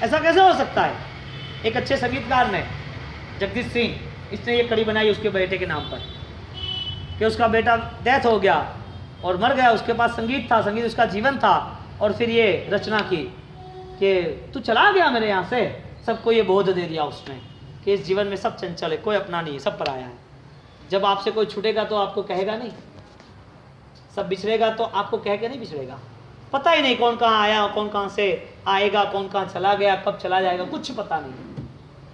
ऐसा कैसे हो सकता है? एक अच्छे संगीतकार ने, जगदीश सिंह, इसने ये कड़ी बनाई उसके बेटे के नाम पर कि उसका बेटा डेथ हो गया और मर गया, उसके पास संगीत था, संगीत उसका जीवन था, और फिर ये रचना की कि तू चला गया मेरे यहाँ से। सबको ये बोध दे दिया उसने कि इस जीवन में सब चंचल है, कोई अपना नहीं है, सब पराया है। जब आपसे कोई छूटेगा तो आपको कहेगा नहीं, सब बिछड़ेगा तो आपको कह के नहीं बिछड़ेगा। पता ही नहीं कौन कहाँ आया, कौन कहाँ से आएगा, कौन कहाँ चला गया, कब चला जाएगा, कुछ पता नहीं।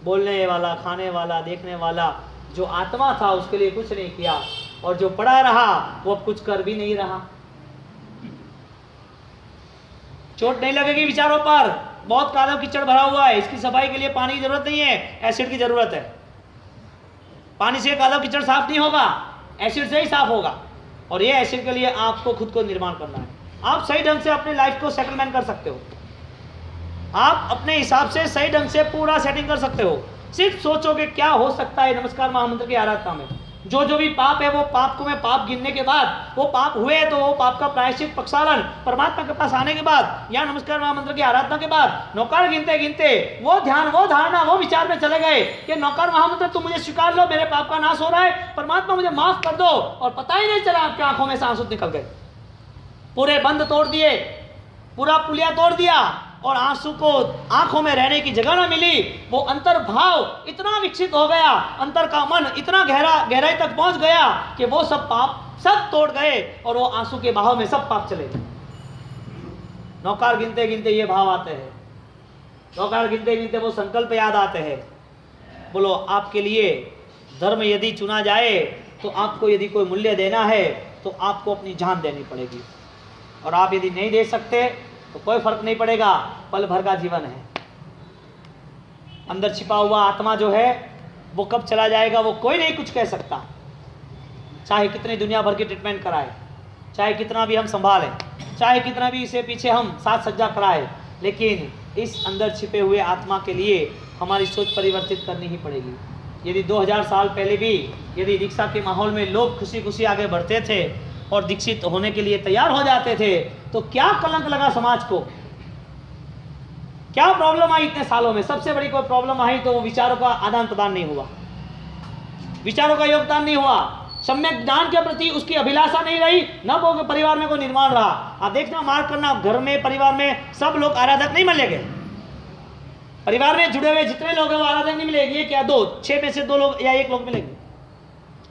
बोलने वाला, खाने वाला, देखने वाला जो आत्मा था उसके लिए कुछ नहीं किया, और जो पड़ा रहा वो अब कुछ कर भी नहीं रहा। चोट नहीं लगेगी विचारों पर, बहुत कालों कीचड़ भरा हुआ है, इसकी सफाई के लिए पानी की जरूरत नहीं है, एसिड की जरूरत है। पानी से काला कीचड़ साफ नहीं होगा, एसिड से ही साफ होगा। और ये एसिड के लिए आपको खुद को निर्माण करना है। आप सही ढंग से अपने लाइफ को सेटलमेंट कर सकते हो, आप अपने हिसाब से सही ढंग से पूरा सेटिंग कर सकते हो। सिर्फ सोचोगे क्या हो सकता है नमस्कार महामंत्र की आराधना में। जो भी पाप है वो पाप को मैं पाप गिनने के बाद, वो पाप हुए तो वो पाप का प्रायश्चित पक्षालन परमात्मा के पास आने के बाद, या नमस्कार महामंत्र की आराधना के बाद नौकार गिनते गिनते वो ध्यान, वो धारणा, वो विचार में चले गए कि नौकार महामंत्र तुम मुझे स्वीकार लो, मेरे पाप का नाश हो रहा है, परमात्मा मुझे माफ कर दो। और पता ही नहीं चला आपकी आंखों में से आंसू निकल गए, पूरे बंद तोड़ दिए, पूरा पुलिया तोड़ दिया, और आंसू को आंखों में रहने की जगह ना मिली। वो अंतर्भाव इतना विकसित हो गया, अंतर का मन इतना गहराई तक पहुंच गया कि वो सब पाप सब तोड़ गए, और वो आंसू के बहाव में सब पाप चले गए। नौकार गिनते गिनते ये भाव आते हैं, नौकार गिनते गिनते वो संकल्प याद आते हैं। बोलो, आपके लिए धर्म यदि चुना जाए तो आपको यदि कोई मूल्य देना है तो आपको अपनी जान देनी पड़ेगी, और आप यदि नहीं दे सकते तो कोई फर्क नहीं पड़ेगा, पल भर का जीवन है। अंदर छिपा हुआ आत्मा जो है वो कब चला जाएगा वो कोई नहीं कुछ कह सकता। चाहे कितनी दुनिया भर की ट्रीटमेंट कराए, चाहे कितना भी हम संभालें, चाहे कितना भी इसे पीछे हम साथ सज्जा कराए, लेकिन इस अंदर छिपे हुए आत्मा के लिए हमारी सोच परिवर्तित करनी ही पड़ेगी। यदि 2000 साल पहले भी यदि दीक्षा के माहौल में लोग खुशी खुशी आगे बढ़ते थे और दीक्षित होने के लिए तैयार हो जाते थे, तो क्या कलंक लगा समाज को, क्या प्रॉब्लम आई इतने सालों में? सबसे बड़ी कोई प्रॉब्लम आई तो वो विचारों का आदान प्रदान नहीं हुआ, विचारों का योगदान नहीं हुआ, सम्यक ज्ञान के प्रति उसकी अभिलाषा नहीं रही, न वो परिवार में कोई निर्माण रहा। आप देखना, मार्क करना, घर में परिवार में सब लोग आराधक नहीं मिलेंगे, परिवार में जुड़े हुए जितने लोग हैं वो आराधक नहीं मिलेंगे। ये क्या, 6 में से 2 लोग या 1 लोग मिलेंगे,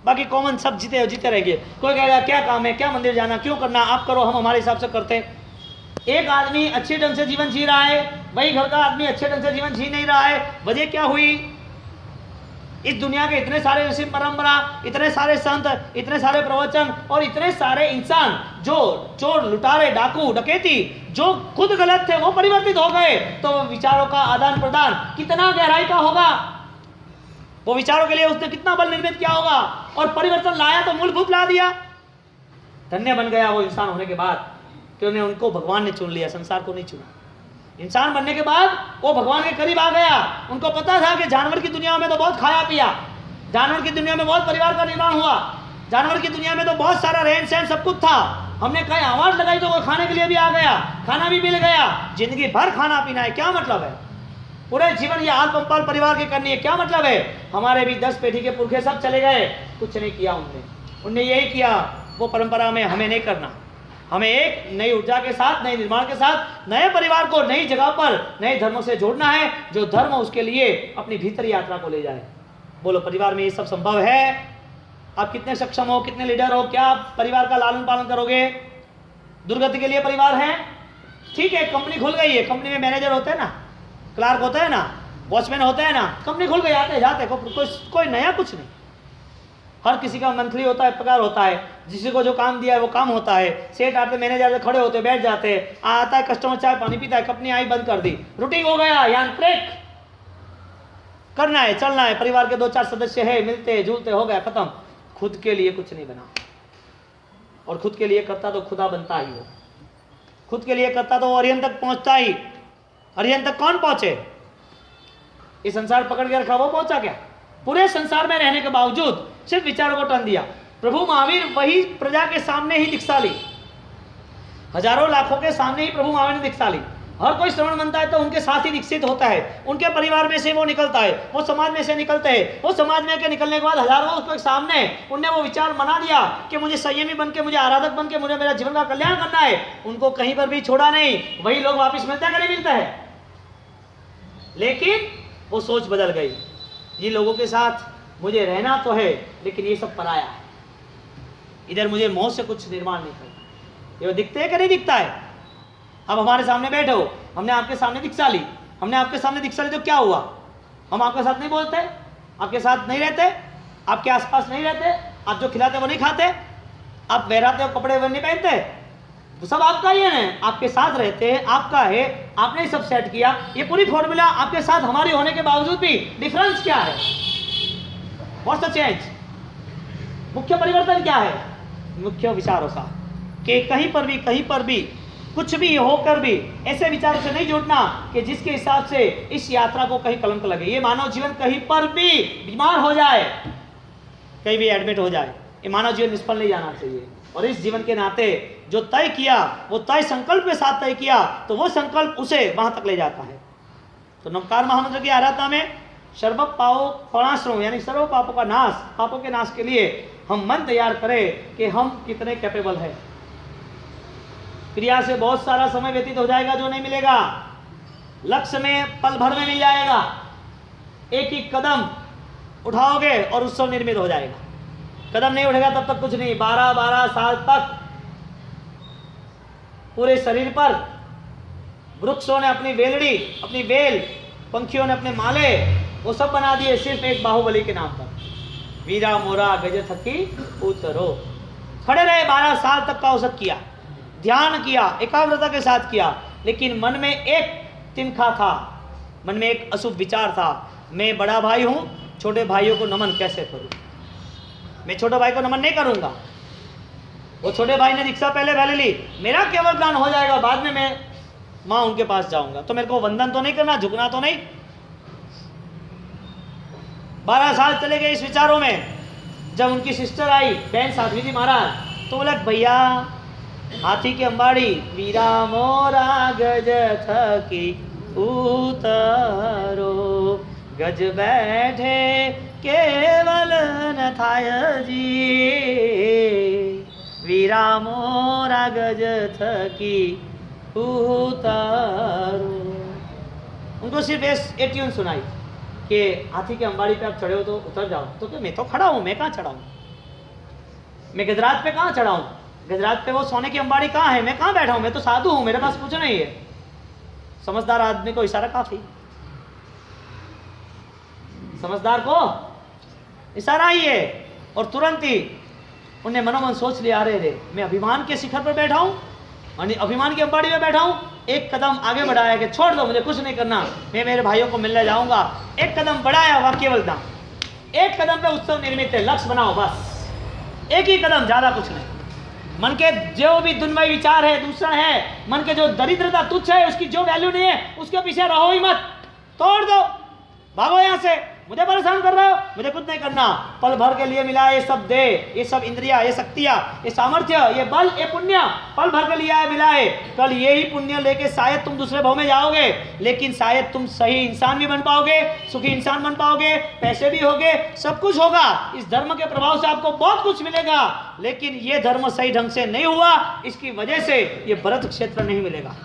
बाकी कॉमन सब जीते रहेंगे। कोई कहेगा क्या काम है, क्या मंदिर जाना, क्यों करना, आप करो, हम हमारे हिसाब से करते हैं। एक आदमी अच्छे ढंग से जीवन जी रहा है, वही घर का आदमी अच्छे ढंग से जीवन जी नहीं रहा है। वजह क्या हुई? इस दुनिया के इतने सारे ऋषि परंपरा, इतने सारे संत, इतने सारे प्रवचन और इतने सारे इंसान जो चोर, लुटारे, डाकू, डकैती जो खुद गलत थे वो परिवर्तित हो गए, तो विचारों का आदान प्रदान कितना गहराई का होगा, वो विचारों के लिए उसने कितना बल निर्मित किया होगा, और परिवर्तन लाया तो मूलभूत ला दिया। धन्य बन गया वो इंसान होने के बाद कि उन्हें उनको भगवान ने चुन लिया, संसार को नहीं चुना। इंसान बनने के बाद वो भगवान के करीब आ गया। उनको पता था कि जानवर की दुनिया में तो बहुत खाया पिया, जानवर की दुनिया में बहुत परिवार का निर्माण हुआ, जानवर की दुनिया में तो बहुत सारा रहन सहन सब कुछ था। हमने कहीं आवाज लगाई तो वो खाने के लिए भी आ गया, खाना भी मिल गया। जिंदगी भर खाना पीना है, क्या मतलब है? पूरे जीवन ये आल पंपाल परिवार की करनी है, क्या मतलब है? हमारे भी 10 पीढ़ी के पुरखे सब चले गए, कुछ नहीं किया उनने यही किया, वो परंपरा में हमें नहीं करना। हमें एक नई ऊर्जा के साथ, नए निर्माण के साथ, नए परिवार को नई जगह पर नए धर्मों से जोड़ना है, जो धर्म उसके लिए अपनी भीतरी यात्रा को ले जाए। बोलो, परिवार में ये सब संभव है? आप कितने सक्षम हो, कितने लीडर हो, क्या आप परिवार का लालन पालन करोगे? दुर्गति के लिए परिवार है, ठीक है, कंपनी खुल गई है, कंपनी में मैनेजर होते हैं ना, क्लार्क होते हैं ना, वॉचमैन होते हैं ना, कंपनी खुल गई, आते जाते, कोई नया कुछ नहीं। हर किसी का मंथली होता है, पगार होता है, जिसी को जो काम दिया है वो काम होता है। सेठ आते, मैनेजर खड़े होते, बैठ जाते, आता है कस्टमर, चाय पानी पीता है, कंपनी आई बंद कर दी, रूटीन हो गया, यांत्रिक करना है, चलना है। परिवार के 2-4 सदस्य है, मिलते जुलते, हो गया, खत्म। खुद के लिए कुछ नहीं बना, और खुद के लिए करता तो खुदा बनता ही हो, खुद के लिए करता तो अरिहंत तक पहुंचता ही। अरिहंत तक कौन पहुंचे? इस संसार पकड़ के रखा, वो पहुंचा क्या? पूरे संसार में रहने के बावजूद सिर्फ विचारों को टन दिया। प्रभु महावीर वही प्रजा के सामने ही दीक्षा ली, हजारों लाखों के सामने ही प्रभु महावीर ने दीक्षा ली। हर कोई श्रवण बनता है तो उनके साथ ही विकसित होता है, उनके परिवार में से वो निकलता है, वो समाज में से निकलते हैं, वो समाज में के निकलने के बाद हजारों के सामने उनने वो विचार बना दिया कि मुझे संयमी बन के, मुझे आराधक बन के, मुझे मेरा जीवन का कल्याण करना है, उनको कहीं पर भी छोड़ा नहीं। वही लोग वापिस मिलते हैं कि नहीं मिलते हैं? लेकिन वो सोच बदल गई, ये लोगों के साथ मुझे रहना तो है लेकिन ये सब पराया है, इधर मुझे मोह से कुछ निर्माण नहीं करना। ये दिखते है कि नहीं दिखता है? अब हमारे सामने बैठे हो, हमने आपके सामने दीक्षा ली, हमने आपके सामने दीक्षा ली तो क्या हुआ? हम आपके साथ नहीं बोलते, आपके साथ नहीं रहते, आपके आसपास नहीं रहते, आप जो खिलाते वो नहीं खाते, आप बहराते हो कपड़े वो नहीं पहनते, तो सब आपका ही है, आपके साथ रहते हैं, आपका है, आपने ही सब सेट किया। ये पूरी फॉर्मूला आपके साथ हमारी होने के बावजूद भी डिफरेंस क्या है? What's the change? मुख्य परिवर्तन क्या है? मुख्य विचारों का, कि कहीं पर भी कुछ भी होकर भी ऐसे विचारों से नहीं जुड़ना कि जिसके हिसाब से इस यात्रा को कहीं कलंक लगे। ये मानव जीवन कहीं पर भी बीमार हो जाए, कहीं भी एडमिट हो जाए, ये मानव जीवन निष्फल नहीं जाना चाहिए। और इस जीवन के नाते जो तय किया, वो तय संकल्प के साथ तय किया, तो वो संकल्प उसे वहां तक ले जाता है। तो नमस्कार महामंत्र की आराधना में सर्व पापों प्रणाश्रम यानी सर्व पापों का नाश, पापों के नाश के लिए हम मन तैयार करें कि हम कितने कैपेबल हैं। क्रिया से बहुत सारा समय व्यतीत हो जाएगा जो नहीं मिलेगा, लक्ष्य में पल भर में मिल जाएगा। एक ही कदम उठाओगे और उत्सव निर्मित हो जाएगा। कदम नहीं उठेगा तब तक कुछ नहीं। 12-12 साल तक पूरे शरीर पर वृक्षों ने अपनी वेलड़ी, अपनी वेल, पंखियों ने अपने माले, वो सब बना दिए सिर्फ एक बाहुबली के नाम पर। वीरा मोरा गज थकी उतरो। खड़े रहे, 12 साल तक का औसत किया, ध्यान किया, एकाग्रता के साथ किया, लेकिन मन में एक तिनखा था, मन में एक अशुभ विचार था। मैं बड़ा भाई हूं, छोटे भाइयों को नमन कैसे करूं? मैं छोटे भाई को नमन नहीं करूंगा। वो छोटे भाई ने दीक्षा पहले ली, मेरा केवल ज्ञान हो जाएगा, बाद में मैं माँ उनके पास जाऊंगा, तो मेरे को वंदन तो नहीं करना, झुकना तो नहीं। 12 साल चले गए इस विचारों में। जब उनकी सिस्टर आई, बहन साध्वी जी महाराज, तो बोला भैया हाथी की अंबाड़ी, वीरा मोरा गज थकी उतरो, गज बैठे केवल न थाय जी, वीरा मोरा गज थकी उतरो। उनको सिर्फ ये ट्यून सुनाई कि हाथी की अंबाड़ी पे आप चढ़े हो तो उतर जाओ। तो क्या, मैं तो खड़ा हूं, मैं कहाँ चढ़ा हूं? मैं गजराज पे कहाँ चढ़ा हूं? गजराज पे वो सोने की अंबाड़ी कहाँ है? मैं कहाँ बैठा हूं? मैं तो साधु हूं, मेरे पास कुछ नहीं है। समझदार आदमी को इशारा काफी, समझदार को इशारा ही है। और तुरंत ही उन्हें मनोमन सोच लिया, अरे रे मैं अभिमान के शिखर पर बैठा हूं, अभिमान की अंबाड़ी में बैठा हूं। एक कदम आगे बढ़ाया कि छोड़ दो, मुझे कुछ नहीं करना, मैं मेरे भाइयों को मिलने जाऊंगा। एक कदम बढ़ाया, वह केवलता। एक कदम पे उत्सव निर्मित है, लक्ष्य बनाओ बस, एक ही कदम, ज्यादा कुछ नहीं। मन के जो भी दुन्मय विचार है, दूसरा है, मन के जो दरिद्रता तुच्छ है, उसकी जो वैल्यू नहीं है, उसके पीछे रहो ही मत, तोड़ दो, भागो यहां से। मुझे परेशान कर रहे हो, मुझे कुछ नहीं करना। पल भर के लिए मिला ये सब दे, ये सब इंद्रिया, ये शक्तियां, ये सामर्थ्य, ये बल, ये पुण्य, पल भर के लिए आए मिला है। कल ये ही पुण्य लेके शायद तुम दूसरे भाव में जाओगे, लेकिन शायद तुम सही इंसान भी बन पाओगे, सुखी इंसान बन पाओगे, पैसे भी होगे, सब कुछ होगा। इस धर्म के प्रभाव से आपको बहुत कुछ मिलेगा, लेकिन ये धर्म सही ढंग से नहीं हुआ, इसकी वजह से ये भरत क्षेत्र नहीं मिलेगा,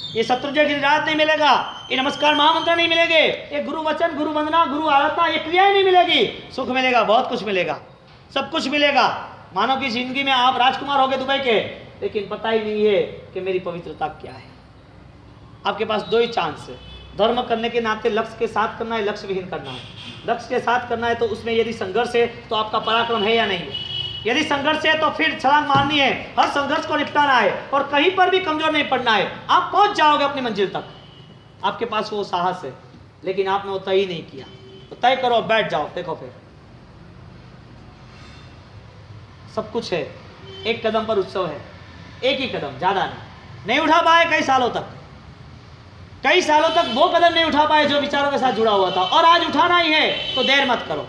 ये शत्रुंजय गिरिराज नहीं मिलेगा, ये नमस्कार महामंत्र नहीं मिलेंगे, ये गुरु वचन, गुरु वंदना, गुरु आराधना, ये क्रियाएं नहीं मिलेगी। सुख मिलेगा, बहुत कुछ मिलेगा, सब कुछ मिलेगा। मानो की जिंदगी में आप राजकुमार हो गए दुबई के, लेकिन पता ही नहीं है कि मेरी पवित्रता क्या है। आपके पास दो ही चांस है, धर्म करने के नाते लक्ष्य के साथ करना है, लक्ष्य विहीन करना है। लक्ष्य के साथ करना है तो उसमें यदि संघर्ष है तो आपका पराक्रम है या नहीं है। यदि संघर्ष है तो फिर छलांग मारनी है, हर संघर्ष को निपटाना है और कहीं पर भी कमजोर नहीं पड़ना है। आप पहुंच जाओगे अपनी मंजिल तक, आपके पास वो साहस है, लेकिन आपने वो तय ही नहीं किया। तो तय करो, बैठ जाओ, देखो फिर सब कुछ है, एक कदम पर उत्सव है, एक ही कदम, ज्यादा नहीं उठा पाए कई सालों तक वो कदम नहीं उठा पाए जो विचारों के साथ जुड़ा हुआ था, और आज उठाना ही है तो देर मत करो।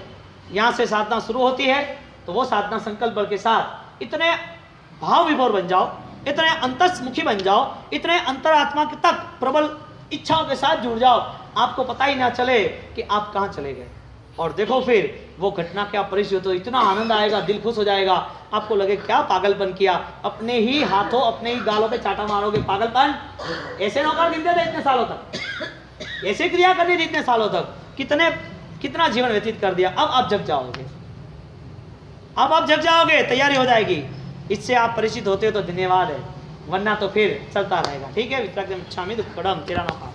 यहां से साधना शुरू होती है तो वो साधना संकल्प बल के साथ इतने भाव विभोर बन जाओ इतने अंतर्मुखी बन जाओ, इतने अंतरात्मा तक प्रबल इच्छाओं के साथ जुड़ जाओ, आपको पता ही ना चले कि आप कहाँ चले गए। और देखो फिर वो घटना क्या परिस्थिति, तो इतना आनंद आएगा, दिल खुश हो जाएगा, आपको लगे क्या पागलपन किया, अपने ही हाथों अपने ही गालों पे चाटा मारोगे, पागलपन। ऐसे नौकर गिनते थे इतने सालों तक, ऐसे क्रिया करनी थी इतने सालों तक, कितना जीवन व्यतीत कर दिया। अब आप जग जाओगे, अब आप जग जाओगे, तैयारी हो जाएगी। इससे आप परिचित होते हो तो धन्यवाद है, वरना तो फिर चलता रहेगा। ठीक है, वितरागम दुक्कड़म तेरा नौका।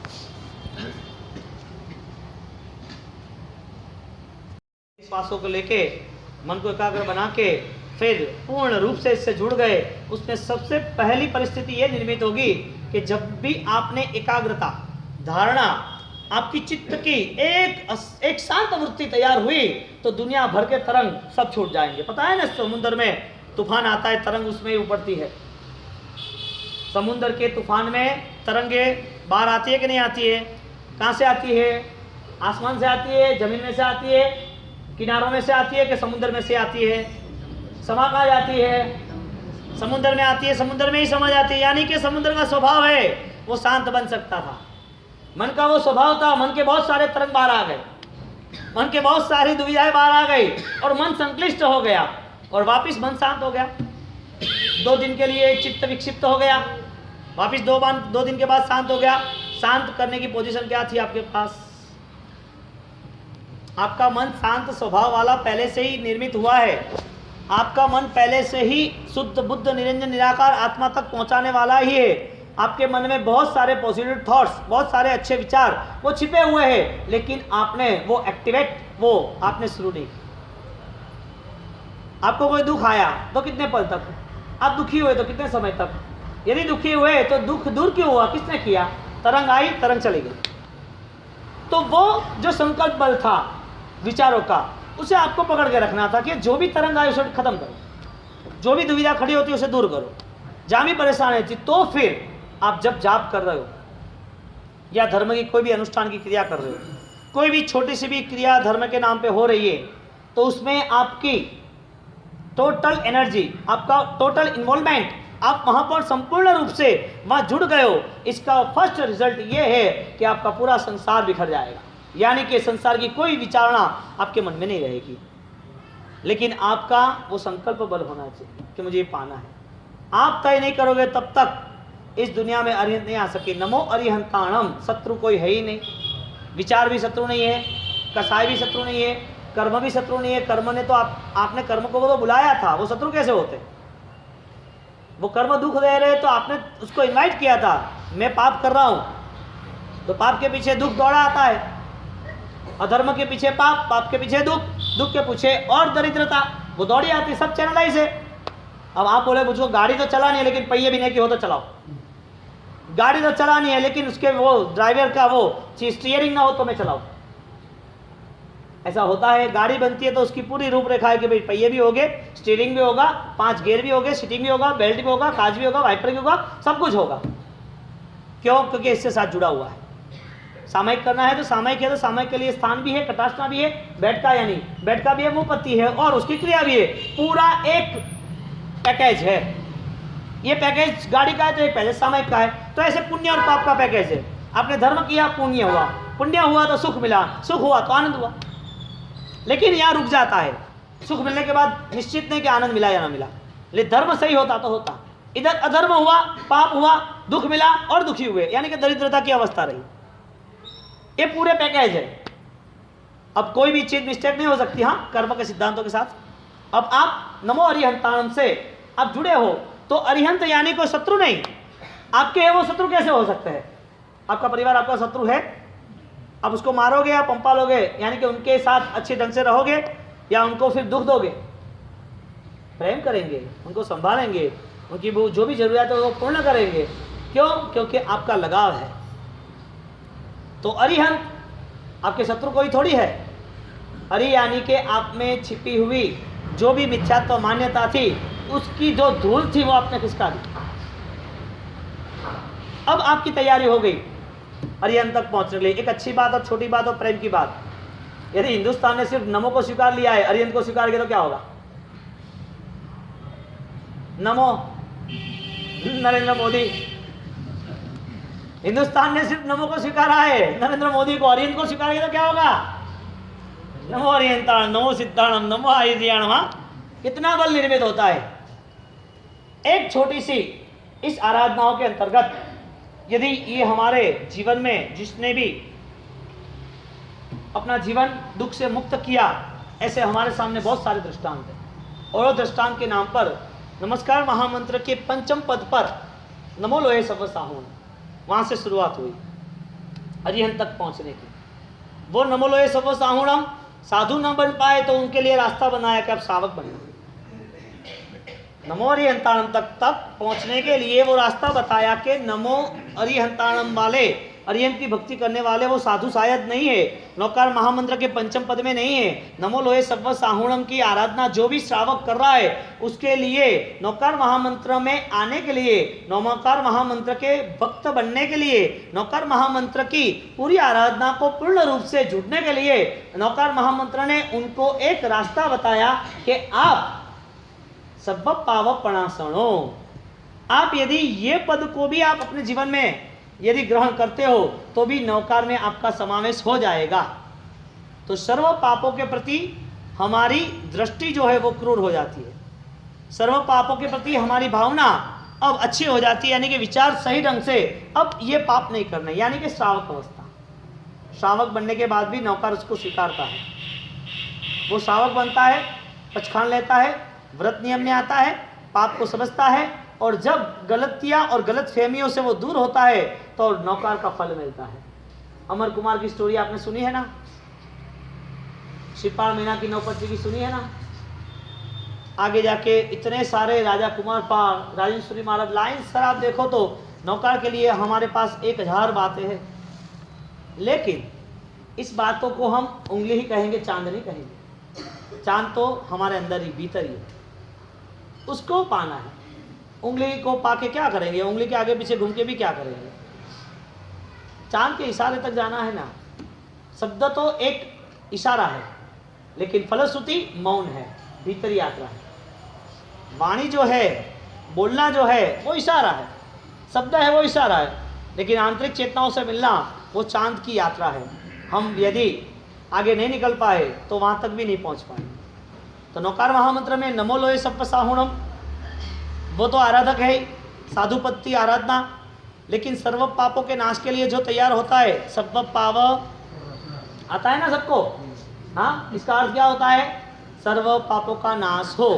विश्वासों को लेके मन को एकाग्र बना के फिर पूर्ण रूप से इससे जुड़ गए, उसमें सबसे पहली परिस्थिति यह निर्मित होगी कि जब भी आपने एकाग्रता धारणा आपकी चित्त की एक शांत वृत्ति तैयार हुई तो दुनिया भर के तरंग सब छूट जाएंगे। पता है ना, समुद्र में तूफान आता है, तरंग उसमें ही उपड़ती है। समुद्र के तूफान में तरंगे बाहर आती है कि नहीं आती है? कहाँ से आती है? आसमान से आती है, जमीन में से आती है, किनारों में से आती है कि समुद्र में से आती है? समा कहाँ जाती है? समुद्र में आती है, समुद्र में ही समा जाती है। यानी कि समुद्र का स्वभाव है वो शांत बन सकता था। मन का वो स्वभाव था, मन के बहुत सारे तरंग बाहर आ गए, मन के बहुत सारी दुविधाएं बाहर आ गई और मन संक्लिष्ट हो गया और वापिस मन शांत हो गया। 2 दिन के लिए चित्त विक्षिप्त हो गया, वापिस 2 दिन के बाद शांत हो गया। शांत करने की पोजीशन क्या थी आपके पास? आपका मन शांत स्वभाव वाला पहले से ही निर्मित हुआ है। आपका मन पहले से ही शुद्ध बुद्ध निरंजन निराकार आत्मा तक पहुंचाने वाला ही है। आपके मन में बहुत सारे पॉजिटिव थॉट्स, बहुत सारे अच्छे विचार वो छिपे हुए हैं, लेकिन आपने वो एक्टिवेट वो आपने शुरू नहीं किया। आपको कोई दुख आया तो कितने पल तक आप दुखी हुए, तो कितने समय तक? यदि दुखी हुए तो दुख दूर क्यों हुआ? किसने किया? तरंग आई, तरंग चली गई। तो वो जो संकल्प बल था विचारों का, उसे आपको पकड़ के रखना था कि जो भी तरंग आए उसे खत्म करो, जो भी दुविधा खड़ी होती है उसे दूर करो, जहां भी परेशानी थी। तो फिर आप जब जाप कर रहे हो या धर्म की कोई भी अनुष्ठान की क्रिया कर रहे हो, कोई भी छोटी सी भी क्रिया धर्म के नाम पे हो रही है, तो उसमें आपकी टोटल एनर्जी, आपका टोटल इन्वॉल्वमेंट, आप वहां पर संपूर्ण रूप से वहां जुड़ गए हो। इसका फर्स्ट रिजल्ट ये है कि आपका पूरा संसार बिखर जाएगा, यानी कि संसार की कोई विचारणा आपके मन में नहीं रहेगी। लेकिन आपका वो संकल्प बल होना चाहिए कि मुझे ये पाना है। आप तय नहीं करोगे तब तक इस दुनिया में अरिहंत नहीं आ सके। नमो अरिहंताणम, शत्रु कोई है ही नहीं। विचार भी शत्रु नहीं है, कसाय भी शत्रु नहीं है, कर्म भी शत्रु नहीं है। कर्म ने तो आपने कर्म को तो बुलाया था, वो शत्रु कैसे होते? वो कर्म दुख दे रहे तो आपने उसको इनवाइट किया था, मैं पाप कर रहा हूं, तो पाप के पीछे दुख दौड़ा आता है। अधर्म के पीछे पाप, पाप के पीछे दुख, दुख के पीछे और दरिद्रता, वो दौड़ी आती है। सब चैनलाइज है। अब आप बोले मुझको गाड़ी तो चलानी है लेकिन पहिए भी नहीं की हो तो चलाओ। गाड़ी तो चलानी है लेकिन उसके वो ड्राइवर का वो स्टीयरिंग ना हो तो मैं चलाऊं। ऐसा होता है। गाड़ी बनती है तो उसकी पूरी रूपरेखा है कि भाई पहिए भी होंगे, स्टीयरिंग भी होगा, 5 गियर भी होंगे, सीटिंग भी होगा, बेल्ट भी होगा, कांच भी होगा, वाइपर भी होगा, सब कुछ होगा। क्यों? क्योंकि इससे साथ जुड़ा हुआ है। सामयिक करना है तो सामयिक है, तो सामयिक के लिए स्थान भी है, कटासना भी है, बेड का यानी बेड का भी है, मुंह पत्ती है और उसकी क्रिया भी है। पूरा एक पैकेज है। ये पैकेज गाड़ी का है तो एक पैकेज सामयिक का है। तो ऐसे पुण्य और पाप का पैकेज है। आपने धर्म किया, पुण्य हुआ, पुण्य हुआ तो सुख मिला, सुख हुआ तो आनंद हुआ। लेकिन यहाँ रुक जाता है। सुख मिलने के बाद निश्चित नहीं कि आनंद मिला या ना मिला, लेकिन धर्म सही होता तो होता। इधर अधर्म हुआ, पाप हुआ, दुख मिला और दुखी हुए, यानी कि दरिद्रता की अवस्था रही। ये पूरे पैकेज है। अब कोई भी चीज मिस्टेक नहीं हो सकती। हाँ, कर्म के सिद्धांतों के साथ। अब आप नमो अरिहंताणम से आप जुड़े हो तो अरिहंत यानी कोई शत्रु नहीं। आपके है वो शत्रु कैसे हो सकते हैं? आपका परिवार आपका शत्रु है, आप उसको मारोगे या पंपा लोगे, यानी कि उनके साथ अच्छे ढंग से रहोगे या उनको फिर दुख दोगे? प्रेम करेंगे, उनको संभालेंगे, उनकी वो जो भी जरूरत है वो पूर्ण करेंगे। क्यों? क्योंकि आपका लगाव है। तो अरिहंत आपके शत्रु कोई थोड़ी है। अरि यानी कि आप में छिपी हुई जो भी मिथ्यात्व मान्यता थी, उसकी जो धूल थी वो आपने खिसका दी। अब आपकी तैयारी हो गई अरिहंत तक पहुंचने के लिए। एक अच्छी बात और छोटी बात और प्रेम की बात। यदि हिंदुस्तान ने सिर्फ नमो को स्वीकार लिया है, अरिहंत को स्वीकार किया तो क्या होगा? नमो नरेंद्र मोदी, हिंदुस्तान ने सिर्फ नमो को स्वीकारा है, नरेंद्र मोदी को, अरिहंत को स्वीकारेगा तो क्या होगा? नमो अरिहंताणम, नमो सिद्धाणम, नमो आयुर्याणम। कितना बल निर्मित होता है। एक छोटी सी इस आराधनाओं के अंतर्गत यदि ये हमारे जीवन में जिसने भी अपना जीवन दुख से मुक्त किया, ऐसे हमारे सामने बहुत सारे दृष्टांत हैं। और दृष्टांत के नाम पर नमस्कार महामंत्र के पंचम पद पर नमो लोहे सर्व साहुण, वहां से शुरुआत हुई अरिहंत तक पहुंचने की। वो नमो लोहे सर्व साहुणम साधु न बन पाए तो उनके लिए रास्ता बनाया कि आप शावक बने। नमो अरिहंताणम तक पहुंचने के लिए वो रास्ता बताया कि नमो अरिहंताणम वाले, अरिहंत की भक्ति करने वाले वो साधु शायद नहीं है, नौकार महामंत्र के पंचम पद में नहीं है। नमो लोहे सर्व साहुणम की आराधना जो भी श्रावक कर रहा है उसके लिए, नौकार महामंत्र में आने के लिए, नौकार महामंत्र के भक्त बनने के लिए, नौकार महामंत्र की पूरी आराधना को पूर्ण रूप से जुड़ने के लिए नौकार महामंत्र ने उनको एक रास्ता बताया कि आप सब पाव पणासणो, आप यदि ये पद को भी आप अपने जीवन में यदि ग्रहण करते हो तो भी नौकार में आपका समावेश हो जाएगा। तो सर्व पापों के प्रति हमारी दृष्टि जो है वो क्रूर हो जाती है, सर्व पापों के प्रति हमारी भावना अब अच्छी हो जाती है, यानी कि विचार सही ढंग से अब ये पाप नहीं करना, यानी कि श्रावक अवस्था। श्रावक बनने के बाद भी नौकार उसको स्वीकारता है, वो श्रावक बनता है, पचखान लेता है, व्रत नियम में आता है, पाप को समझता है, और जब गलतियां और गलत फहमियों से वो दूर होता है तो नौकार का फल मिलता है। अमर कुमार की स्टोरी आपने सुनी है ना, शिवपाल मीना की नौपत्री की सुनी है ना। आगे जाके इतने सारे राजा कुमार पाल, राजेश्वरी महाराज, लाइन सर आप देखो तो नौकार के लिए हमारे पास 1000 बातें हैं, लेकिन इस बातों को हम उंगली ही कहेंगे, चांद नहीं कहेंगे। चांद तो हमारे अंदर ही, भीतर ही है, उसको पाना है। उंगली को पाके क्या करेंगे, उंगली के आगे पीछे घूम के भी क्या करेंगे। चांद के इशारे तक जाना है ना। शब्द तो एक इशारा है, लेकिन फलश्रुति मौन है, भीतरी यात्रा है। वाणी जो है, बोलना जो है वो इशारा है, शब्द है वो इशारा है, लेकिन आंतरिक चेतनाओं से मिलना वो चांद की यात्रा है। हम यदि आगे नहीं निकल पाए तो वहां तक भी नहीं पहुंच पाए। तो नौकार महामंत्र में नमो लोहे सर्व साहुणम, वो तो आराधक है, साधुपत्ति आराधना, लेकिन सर्व पापों के नाश के लिए जो तैयार होता है, सर्व पाव आता है ना सबको, हाँ, इसका अर्थ क्या होता है? सर्व पापों का नाश हो।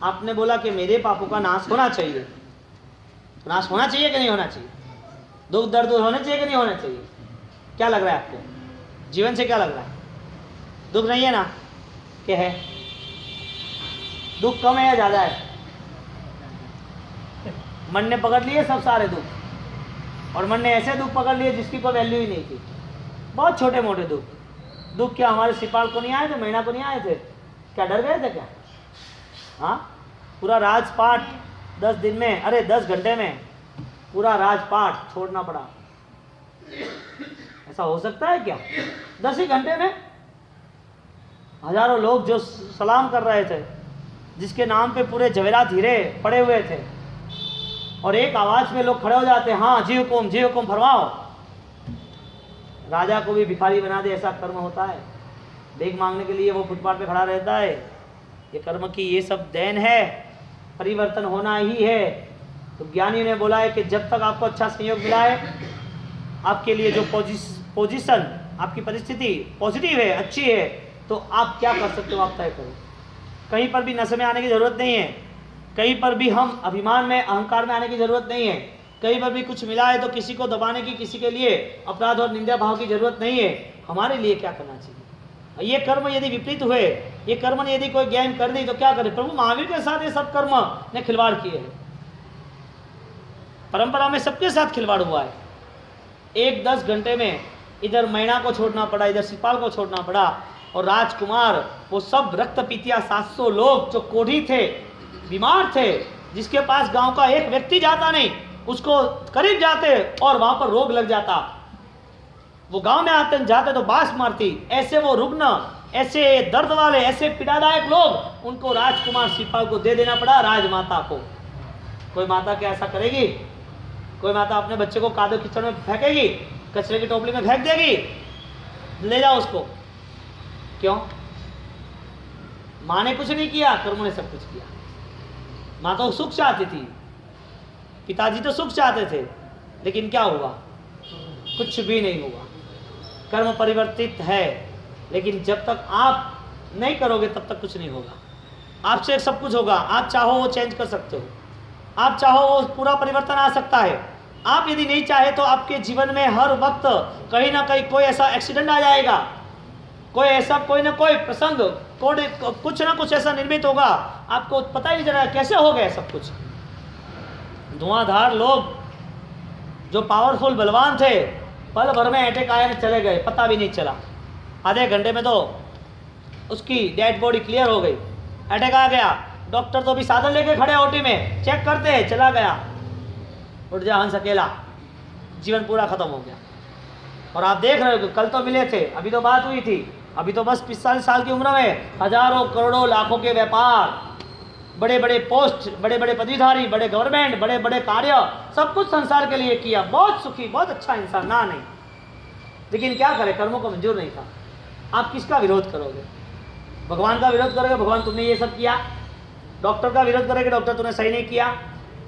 आपने बोला कि मेरे पापों का नाश होना चाहिए, नाश होना चाहिए कि नहीं होना चाहिए? दुख दर्द होने चाहिए कि नहीं होना चाहिए? क्या लग रहा है आपको? जीवन से क्या लग रहा है? दुख नहीं है ना, क्या है? दुख कम है या ज़्यादा है? मन ने पकड़ लिए सब सारे दुख, और मन ने ऐसे दुख पकड़ लिए जिसकी कोई वैल्यू ही नहीं थी, बहुत छोटे मोटे दुख। दुख क्या हमारे सिपाल को नहीं आए थे, महीना को नहीं आए थे? क्या डर गए थे क्या? हाँ, पूरा राजपाट 10 दिन में, अरे 10 घंटे में पूरा राजपाट छोड़ना पड़ा। ऐसा हो सकता है क्या? 10 ही घंटे में हजारों लोग जो सलाम कर रहे थे, जिसके नाम पे पूरे जवेरात हीरे पड़े हुए थे, और एक आवाज में लोग खड़े हो जाते, हाँ जी हुकुम फरमाओ। राजा को भी भिखारी बना दे, ऐसा कर्म होता है। भीख मांगने के लिए वो फुटपाथ पे खड़ा रहता है। ये कर्म की ये सब देन है, परिवर्तन होना ही है। तो ज्ञानियों ने बोला है कि जब तक आपको अच्छा संयोग मिला है, आपके लिए जो पोजीशन, आपकी परिस्थिति पॉजिटिव है, अच्छी है, तो आप क्या कर सकते हो आप तय करो। कहीं पर भी नशे में आने की जरूरत नहीं है, कहीं पर भी हम अभिमान में, अहंकार में आने की जरूरत नहीं है, कहीं पर भी कुछ मिला है तो किसी को दबाने की, किसी के लिए अपराध और निंदा भाव की जरूरत नहीं है। हमारे लिए क्या करना चाहिए? ये कर्म यदि विपरीत हुए, ये कर्म ने यदि कोई गेम कर दी तो क्या करे? प्रभु महावीर के साथ ये सब कर्म ने खिलवाड़ किए हैं, परंपरा में सबके साथ खिलवाड़ हुआ है। एक 10 घंटे में इधर मैना को छोड़ना पड़ा, इधर सिपाल को छोड़ना पड़ा, और राजकुमार वो सब रक्तपीतिया 700 लोग जो कोढ़ी थे, बीमार थे, जिसके पास गांव का एक व्यक्ति जाता नहीं, उसको करीब जाते और वहां पर रोग लग जाता, वो गांव में आते जाते तो बास मारती। ऐसे वो रुग्ण, ऐसे दर्द वाले, ऐसे पीड़ादायक लोग, उनको राजकुमार सिपाल को दे देना पड़ा, राजमाता को। कोई माता क्या ऐसा करेगी? कोई माता अपने बच्चे को कादो कीचड़ में फेंकेगी, कचरे की टोपली में फेंक देगी? ले जाओ उसको। क्यों? माँ ने कुछ नहीं किया, कर्मों ने सब कुछ किया। माँ तो सुख चाहती थी, पिताजी तो सुख चाहते थे, लेकिन क्या हुआ? कुछ भी नहीं हुआ। कर्म परिवर्तित है, लेकिन जब तक आप नहीं करोगे तब तक कुछ नहीं होगा। आपसे सब कुछ होगा। आप चाहो वो चेंज कर सकते हो, आप चाहो वो पूरा परिवर्तन आ सकता है। आप यदि नहीं चाहे तो आपके जीवन में हर वक्त कहीं ना कहीं कोई ऐसा एक्सीडेंट आ जाएगा, कोई ऐसा कोई ना कोई प्रसंग, कुछ ना कुछ ऐसा निर्मित होगा, आपको पता ही नहीं चलेगा कैसे हो गया सब कुछ। धुआंधार लोग जो पावरफुल बलवान थे, पल भर में अटैक आया ने चले गए, पता भी नहीं चला। आधे घंटे में तो उसकी डेड बॉडी क्लियर हो गई। अटैक आ गया, डॉक्टर तो भी साधन लेके खड़े ओटी में, चेक करते हैं, चला गया। उठ जा हंस अकेला, जीवन पूरा खत्म हो गया। और आप देख रहे हो कि कल तो मिले थे, अभी तो बात हुई थी, अभी तो बस 45 साल की उम्र में हजारों करोड़ों लाखों के व्यापार, बड़े बड़े पोस्ट, बड़े बड़े पदवीधारी, बड़े गवर्नमेंट, बड़े बड़े कार्य, सब कुछ संसार के लिए किया। बहुत सुखी, बहुत अच्छा इंसान, ना नहीं, लेकिन क्या करे, कर्मों को मंजूर नहीं था। आप किसका विरोध करोगे? भगवान का विरोध करोगे, भगवान तुमने ये सब किया। डॉक्टर का विरोध करोगे, डॉक्टर तूने सही नहीं किया।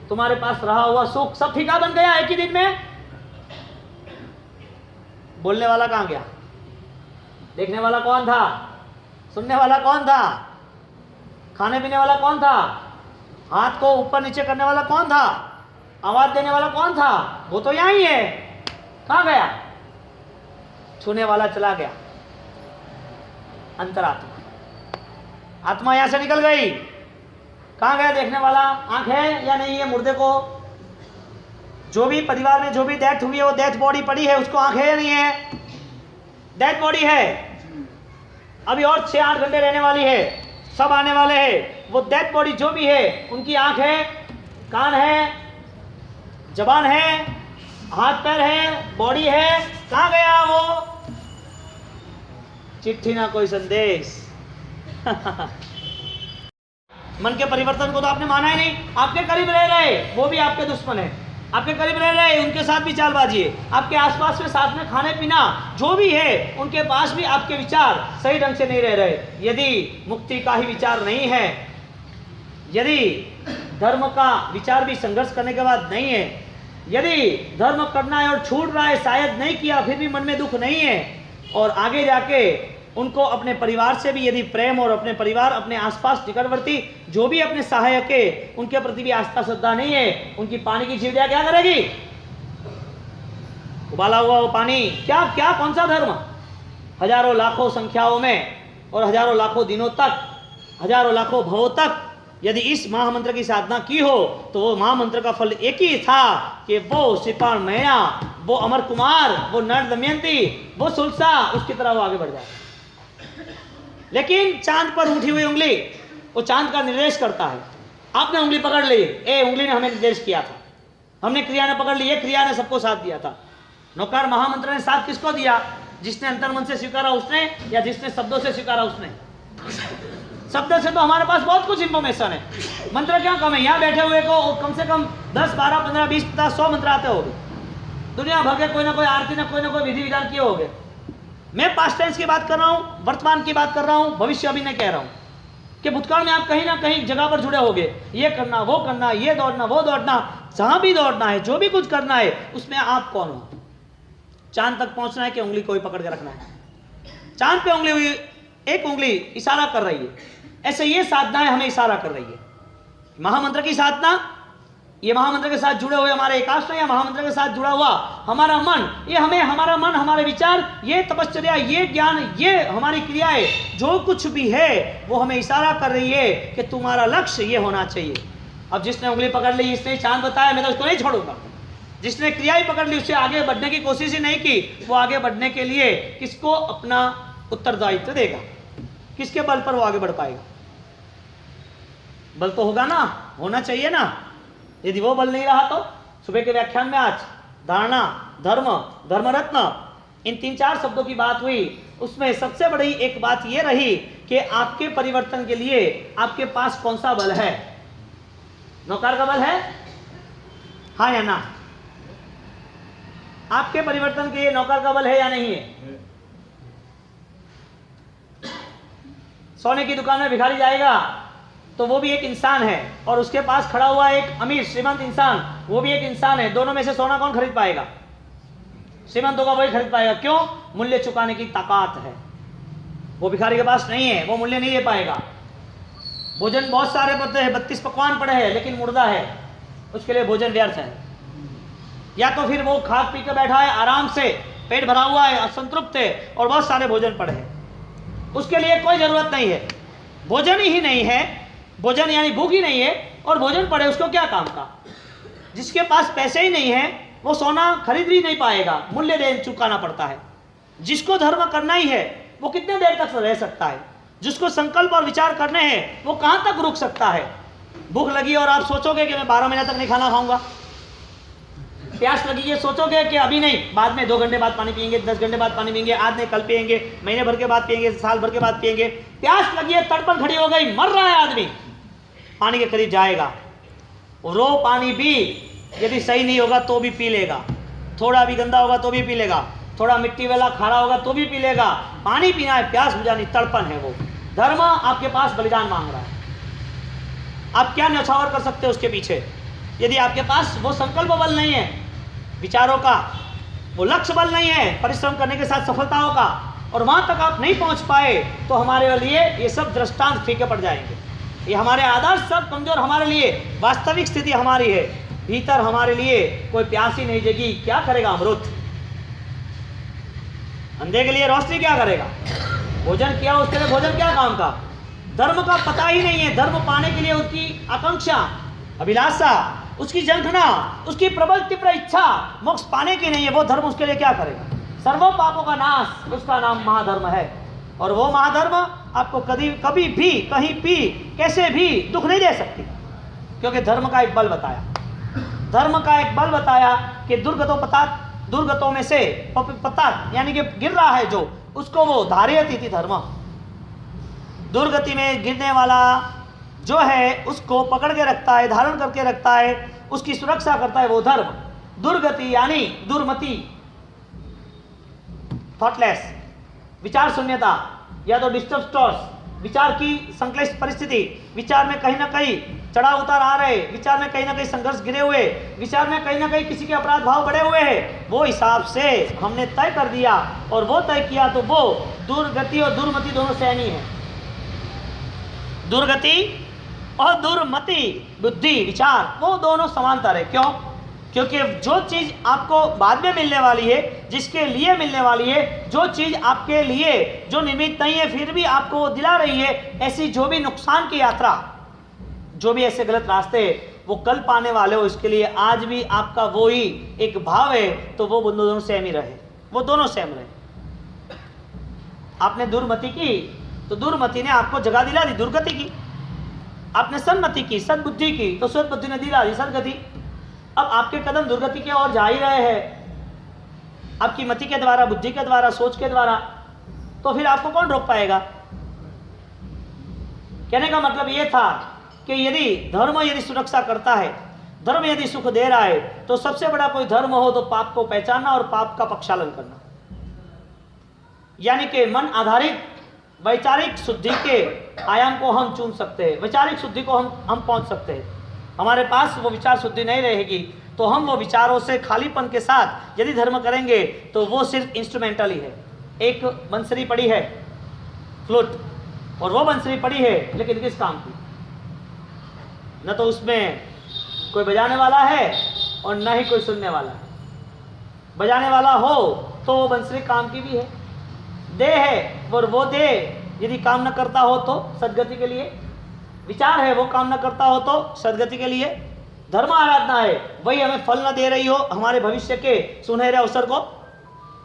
तुम्हारे पास रहा हुआ सुख सब फीका बन गया एक ही दिन में। बोलने वाला कहां गया? देखने वाला कौन था? सुनने वाला कौन था? खाने पीने वाला कौन था? हाथ को ऊपर नीचे करने वाला कौन था? आवाज देने वाला कौन था? वो तो यहां ही है। कहां गया? छूने वाला चला गया, अंतरात्मा, आत्मा यहां से निकल गई। कहां गया देखने वाला? आंख है या नहीं है मुर्दे को? जो भी परिवार में जो भी डेथ हुई है, वो डेथ बॉडी पड़ी है, उसको आंख है या नहीं है? डेथ बॉडी है, अभी और 6-8 घंटे रहने वाली है, सब आने वाले हैं। वो डेथ बॉडी जो भी है, उनकी आंख है, कान है, जबान है, हाथ पैर है, बॉडी है, कहां गया वो? चिट्ठी ना कोई संदेश। मन के परिवर्तन को तो आपने माना ही नहीं। आपके करीब रह रहे, वो भी आपके दुश्मन है। आपके करीब रह रहे, उनके साथ भी चालबाजी है। आपके आसपास में साथ में खाने पीना जो भी है, उनके पास भी आपके विचार सही ढंग से नहीं रह रहे। यदि मुक्ति का ही विचार नहीं है, यदि धर्म का विचार भी संघर्ष करने के बाद नहीं है, यदि धर्म करना है और छूट रहा है, शायद नहीं किया फिर भी मन में दुख नहीं है, और आगे जाके उनको अपने परिवार से भी यदि प्रेम, और अपने परिवार, अपने आसपास निकटवर्ती जो भी अपने सहायक है, उनके प्रति भी आस्था श्रद्धा नहीं है, उनकी पानी की जीवदया क्या करेगी? उबाला हुआ वो पानी, क्या क्या कौन सा धर्म? हजारों लाखों संख्याओं में और हजारों लाखों दिनों तक, हजारों लाखों भवों तक यदि इस महामंत्र की साधना की हो, तो वो महामंत्र का फल एक ही था कि वो श्रीपाण मैया, वो अमर कुमार, वो नर दमयंती, वो सुलसा, उसकी तरह वो आगे बढ़ जाए। लेकिन चांद पर उठी हुई उंगली, वो चांद का निर्देश करता है। आपने उंगली पकड़ ली, ए उंगली ने हमें निर्देश किया था, हमने क्रिया ने पकड़ ली, ये क्रिया ने सबको साथ दिया था। नौकार महामंत्र ने साथ किसको दिया? जिसने अंतर्मन से स्वीकारा उसने, या जिसने शब्दों से स्वीकारा उसने? शब्द से तो हमारे पास बहुत कुछ इंफॉर्मेशन है, मंत्र क्या कम है? यहाँ बैठे हुए को कम से कम 10, 12, 15, 20, 50, 100 मंत्र आते होंगे। दुनिया भर के कोई ना कोई आरती, ना कोई विधि विधान किए होंगे। मैं पास्ट टेंस की बात कर रहा हूँ, वर्तमान की बात कर रहा हूँ, भविष्य अभी नहीं कह रहा हूँ कि भूतकाल में आप कहीं ना कहीं जगह पर जुड़े होंगे। ये करना, वो करना, ये दौड़ना, वो दौड़ना, जहां भी दौड़ना है, जो भी कुछ करना है, उसमें आप कौन हो? चांद तक पहुंचना है कि उंगली कोई पकड़ के रखना है? चांद पे उंगली हुई, एक उंगली इशारा कर रही है। ऐसे ये साधनाएं हमें इशारा कर रही है। महामंत्र की साधना, ये महामंत्र के साथ जुड़े हुए हमारे एकाष्ट, या महामंत्र के साथ जुड़ा हुआ हमारा मन, ये हमें, हमारा मन, हमारे विचार, ये तपश्चर्या, ये ज्ञान, ये हमारी क्रियाएं, जो कुछ भी है वो हमें इशारा कर रही है कि तुम्हारा लक्ष्य ये होना चाहिए। अब जिसने उंगली पकड़ ली, इसने चांद बताया, मैं तो उसको नहीं छोड़ूंगा। जिसने क्रिया ही पकड़ ली, उससे आगे बढ़ने की कोशिश ही नहीं की, वो आगे बढ़ने के लिए किसको अपना उत्तरदायित्व देगा? किसके बल पर वो आगे बढ़ पाएगा? बल तो होगा ना, होना चाहिए ना। यदि वो बल नहीं रहा तो सुबह के व्याख्यान में आज धारणा, धर्म, धर्मरत्न, इन 3-4 शब्दों की बात हुई। उसमें सबसे बड़ी एक बात ये रही कि आपके परिवर्तन के लिए आपके पास कौन सा बल है? नौकार का बल है, हाँ या ना? आपके परिवर्तन के लिए नौकर का बल है या नहीं है? सोने की दुकान में भिखारी जाएगा तो वो भी एक इंसान है, और उसके पास खड़ा हुआ एक अमीर श्रीमंत इंसान, वो भी एक इंसान है। दोनों में से सोना कौन खरीद पाएगा? श्रीमंत होगा वही खरीद पाएगा। क्यों? मूल्य चुकाने की ताकत है, वो भिखारी के पास नहीं है, वो मूल्य नहीं दे पाएगा। भोजन बहुत सारे पड़ते हैं, 32 पकवान पड़े हैं, लेकिन मुर्दा है, उसके लिए भोजन व्यर्थ है। या तो फिर वो खा पी के बैठा है आराम से, पेट भरा हुआ है, असंतृप्त है, और बहुत सारे भोजन पड़े हैं, उसके लिए कोई जरूरत नहीं है। भोजन ही नहीं है, भोजन यानी भूख ही नहीं है, और भोजन पड़े, उसको क्या काम का? जिसके पास पैसे ही नहीं है वो सोना खरीद ही नहीं पाएगा, मूल्य दे चुकाना पड़ता है। जिसको धर्म करना ही है वो कितने देर तक रह सकता है? जिसको संकल्प और विचार करने हैं वो कहां तक रुक सकता है? भूख लगी और आप सोचोगे कि मैं 12 महीने तक नहीं खाना खाऊंगा। प्यास लगी है, सोचोगे कि अभी नहीं, बाद में 2 घंटे बाद पानी पिएंगे, 10 घंटे बाद पानी पिएंगे, आज नहीं कल पिएंगे, महीने भर के बाद पिएंगे, साल भर के बाद पिएंगे। प्यास लगी है, तड़पन खड़ी हो गई, मर रहा है आदमी, पानी के करीब जाएगा, रो पानी भी, यदि सही नहीं होगा तो भी पी लेगा, थोड़ा भी गंदा होगा तो भी पी लेगा, थोड़ा मिट्टी वाला खारा होगा तो भी पी लेगा। पानी पीना है, प्यास बुझानी, तड़पन है वो। धर्म आपके पास बलिदान मांग रहा है, आप क्या न्यौछावर कर सकते हो उसके पीछे? यदि आपके पास वो संकल्प बल नहीं है, विचारों का वो लक्ष्य बल नहीं है, परिश्रम करने के साथ सफलताओं का, और वहां तक आप नहीं पहुंच पाए, तो हमारे लिए ये सब दृष्टांत फीके पड़ जाएंगे। ये हमारे आदर्श सब कमजोर, हमारे लिए वास्तविक स्थिति हमारी है, भीतर हमारे लिए कोई प्यास ही नहीं जगी, क्या करेगा अमृत? अंधे के लिए रोशनी क्या करेगा? भोजन किया, उसके लिए भोजन क्या काम का? धर्म का पता ही नहीं है, धर्म पाने के लिए उसकी आकांक्षा, अभिलाषा, उसकी जंखना, उसकी प्रबल तीव्र इच्छा मोक्ष पाने की नहीं है, वो धर्म उसके लिए क्या करेगा? सर्व पापों का नाश, उसका नाम महाधर्म है। और वो महाधर्म आपको कभी भी कहीं भी कैसे भी दुख नहीं दे सकती, क्योंकि धर्म का एक बल बताया, धर्म का एक बल बताया कि दुर्गतों में से पता यानी कि गिर रहा है जो, उसको वो धारयति थी धर्म। दुर्गति में गिरने वाला जो है उसको पकड़ के रखता है, धारण करके रखता है, उसकी सुरक्षा करता है वो धर्म। दुर्गति यानी दुर्मति, थॉटलेस, विचार शून्यता, या तो डिस्टर्ब थॉट्स, विचार की संक्लिष्ट परिस्थिति, विचार में कहीं ना कहीं चढ़ाव उतार आ रहे, विचार में कहीं ना कहीं संघर्ष गिरे हुए, विचार में कहीं ना कहीं किसी के अपराध भाव बढ़े हुए हैं, वो हिसाब से हमने तय कर दिया और वो तय किया, तो वो दुर्गति और दुर्मति दोनों सेम ही है। दुर्गति और दुर्मति, बुद्धि, विचार, वो दोनों समांतर है। क्यों? क्योंकि जो चीज आपको बाद में मिलने वाली है, जिसके लिए मिलने वाली है, जो चीज आपके लिए जो निमित्त नहीं है फिर भी आपको वो दिला रही है, ऐसी जो भी नुकसान की यात्रा, जो भी ऐसे गलत रास्ते वो कल पाने वाले हो, इसके लिए आज भी आपका वो ही एक भाव है, तो वो दोनों सेम ही रहे, वो दोनों सेम रहे। आपने दुर्मति की तो दुर्मति ने आपको जगह दिला दी दुर्गति की, आपने सन्मति की, सद्बुद्धि की, तो सद्बुद्धि ने दिला दी सदगति। अब आपके कदम दुर्गति के ओर जा ही रहे हैं, आपकी मति के द्वारा, बुद्धि के द्वारा, सोच के द्वारा, तो फिर आपको कौन रोक पाएगा? कहने का मतलब ये था कि यदि धर्म यदि सुरक्षा करता है, धर्म यदि सुख दे रहा है, तो सबसे बड़ा कोई धर्म हो तो पाप को पहचानना और पाप का प्रक्षालन करना, यानी कि मन आधारित वैचारिक शुद्धि के आयाम को हम चुन सकते हैं, वैचारिक शुद्धि को हम पहुंच सकते हैं। हमारे पास वो विचार शुद्धि नहीं रहेगी तो हम वो विचारों से खालीपन के साथ यदि धर्म करेंगे तो वो सिर्फ इंस्ट्रूमेंटल ही है। एक बंसरी पड़ी है, फ्लूट, और वो बंसरी पड़ी है लेकिन किस काम की? न तो उसमें कोई बजाने वाला है और न ही कोई सुनने वाला है। बजाने वाला हो तो वो बंसरी काम की भी है, दे है, और वो दे यदि काम न करता हो तो सदगति के लिए, विचार है वो काम न करता हो तो सदगति के लिए, धर्म आराधना है वही हमें फल न दे रही हो हमारे भविष्य के सुनहरे अवसर को,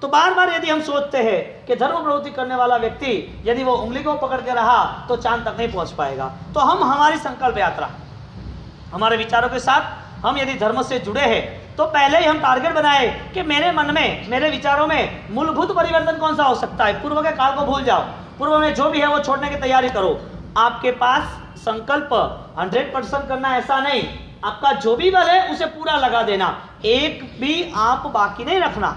तो बार बार यदि हम सोचते हैं कि धर्म प्रवृत्ति करने वाला व्यक्ति यदि वो उंगली को पकड़ के रहा तो चांद तक नहीं पहुंच पाएगा। तो हम हमारी संकल्प यात्रा, हमारे विचारों के साथ हम यदि धर्म से जुड़े हैं तो पहले ही हम टारगेट बनाए कि मेरे मन में, मेरे विचारों में मूलभूत परिवर्तन कौन सा हो सकता है। पूर्व के काल को भूल जाओ, पूर्व में जो भी है वो छोड़ने की तैयारी करो। आपके पास संकल्प 100% करना ऐसा नहीं, आपका जो भी बल है उसे पूरा लगा देना, एक भी आप बाकी नहीं रखना।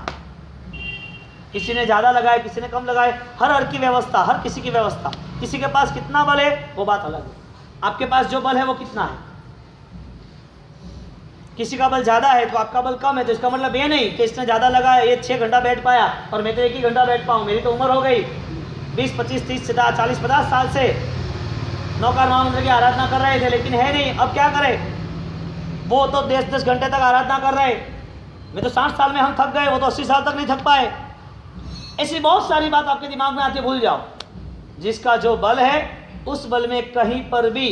किसी ने ज़्यादा लगाए, किसी ने कम लगाए, हर की व्यवस्था, हर किसी की व्यवस्था, किसी के पास कितना बल है वो बात अलग है, आपके पास जो बल है वो कितना है। किसी का बल ज़्यादा है तो आपका बल कम है, तो इसका मतलब ये नहीं कि इसने ज़्यादा लगाया, ये 6 घंटा बैठ पाया और मैं तो 1 ही घंटा बैठ पाऊँ। मेरी तो उम्र हो गई 20, 25, 30, 40, 50 साल से नौकर महामंत्र की आराधना कर रहे थे, लेकिन है नहीं, अब क्या करें। वो तो 10-10 घंटे तक आराधना कर रहे, मैं तो 60 साल में हम थक गए, वो तो 80 साल तक नहीं थक पाए। ऐसी बहुत सारी बात आपके दिमाग में आती है, भूल जाओ। जिसका जो बल है उस बल में कहीं पर भी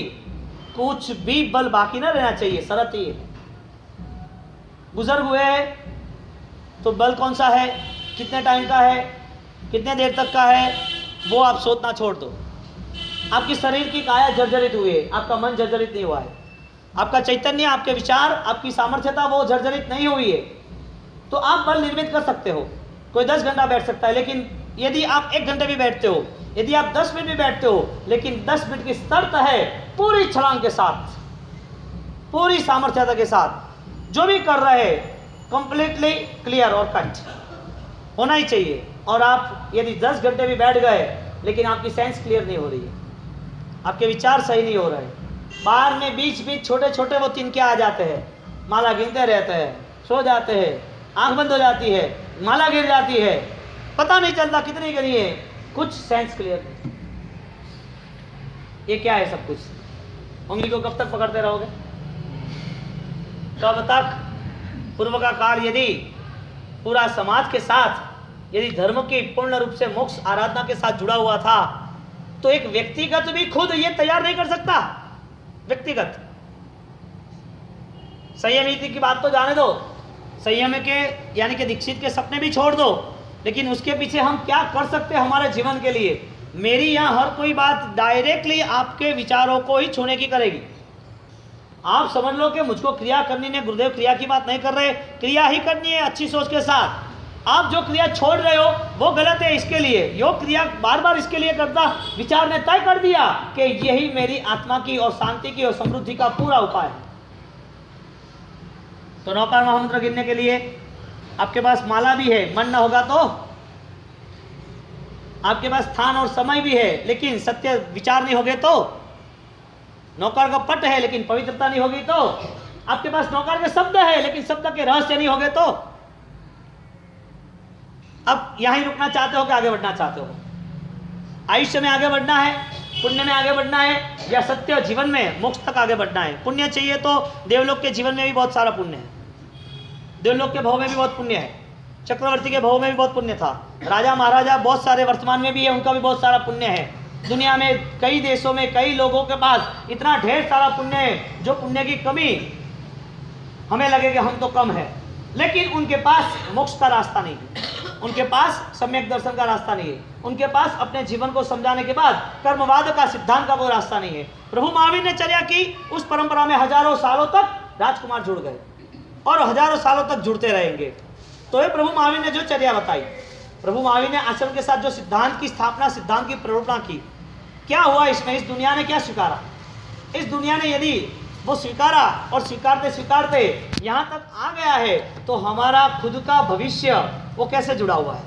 कुछ भी बल बाकी ना रहना चाहिए। शरत ये बुजुर्ग हुए तो बल कौन सा है, कितने टाइम का है, कितने देर तक का है, वो आप सोचना छोड़ दो। आपकी शरीर की काया जर्जरित हुई है, आपका मन जर्जरित नहीं हुआ है, आपका चैतन्य, आपके विचार, आपकी सामर्थ्यता वो जर्जरित नहीं हुई है, तो आप बल निर्मित कर सकते हो। कोई 10 घंटा बैठ सकता है, लेकिन यदि आप 1 घंटे भी बैठते हो, यदि आप 10 मिनट भी बैठते हो, लेकिन 10 मिनट की शर्त है पूरी छलांग के साथ, पूरी सामर्थ्यता के साथ जो भी कर रहे कंप्लीटली क्लियर और कट होना ही चाहिए। और आप यदि 10 घंटे भी बैठ गए लेकिन आपकी सेंस क्लियर नहीं हो रही है, आपके विचार सही नहीं हो रहे, बाहर में बीच बीच छोटे छोटे वो तिनके आ जाते हैं, माला गिनते रहते हैं, सो जाते हैं, आंख बंद हो जाती है, माला गिर जाती है, पता नहीं चलता कितनी गिरी है, कुछ सेंस क्लियर नहीं। ये क्या है सब कुछ? उंगली को कब तक पकड़ते रहोगे? कब तक? पूर्व का काल यदि पूरा समाज के साथ, यदि धर्म की पूर्ण रूप से मोक्ष आराधना के साथ जुड़ा हुआ था, तो एक व्यक्तिगत भी खुद ये तैयार नहीं कर सकता। व्यक्तिगत संयम नीति की बात तो जाने दो, संयम के यानी कि दीक्षित के सपने भी छोड़ दो, लेकिन उसके पीछे हम क्या कर सकते हैं हमारे जीवन के लिए। मेरी यहाँ हर कोई बात डायरेक्टली आपके विचारों को ही छूने की करेगी। आप समझ लो कि मुझको क्रिया करनी है, गुरुदेव क्रिया की बात नहीं कर रहे, क्रिया ही करनी है अच्छी सोच के साथ। आप जो क्रिया छोड़ रहे हो वो गलत है, इसके लिए योग क्रिया बार बार इसके लिए करता, विचार ने तय कर दिया कि यही मेरी आत्मा की और शांति की और समृद्धि का पूरा उपाय है। तो नौकार महामंत्र गिनने के लिए आपके पास माला भी है, मन न होगा तो आपके पास स्थान और समय भी है, लेकिन सत्य विचार नहीं होगे तो, नौकार का पट है लेकिन पवित्रता नहीं होगी तो, आपके पास नौकार के शब्द है लेकिन शब्द के रहस्य नहीं होगे तो। अब यहीं रुकना चाहते हो कि आगे बढ़ना चाहते हो? आयुष्य में आगे बढ़ना है, पुण्य में आगे बढ़ना है, या सत्य जीवन में मोक्ष तक आगे बढ़ना है? पुण्य चाहिए तो देवलोक के जीवन में भी बहुत सारा पुण्य है, देवलोक के भव में भी बहुत पुण्य है, चक्रवर्ती के भव में भी बहुत पुण्य था, राजा महाराजा बहुत सारे वर्तमान में भी है, उनका भी बहुत सारा पुण्य है। दुनिया में कई देशों में कई लोगों के पास इतना ढेर सारा पुण्य है, जो पुण्य की कमी हमें लगे कि हम तो कम है, लेकिन उनके पास मोक्ष का रास्ता नहीं है, उनके पास सम्यक दर्शन का रास्ता नहीं है, उनके पास अपने जीवन को समझाने के बाद कर्मवाद का सिद्धांत का कोई रास्ता नहीं है। प्रभु महावीर ने चर्या की, उस परंपरा में हजारों सालों तक राजकुमार जुड़ गए और हजारों सालों तक जुड़ते रहेंगे। तो ये प्रभु महावीर ने जो चर्या बताई, प्रभु महावीर ने आश्रम के साथ जो सिद्धांत की स्थापना, सिद्धांत की प्रेरणा की, क्या हुआ इसमें? इस दुनिया ने क्या स्वीकारा? इस दुनिया ने यदि वो स्वीकारा और स्वीकारते स्वीकारते यहाँ तक आ गया है, तो हमारा खुद का भविष्य वो कैसे जुड़ा हुआ है?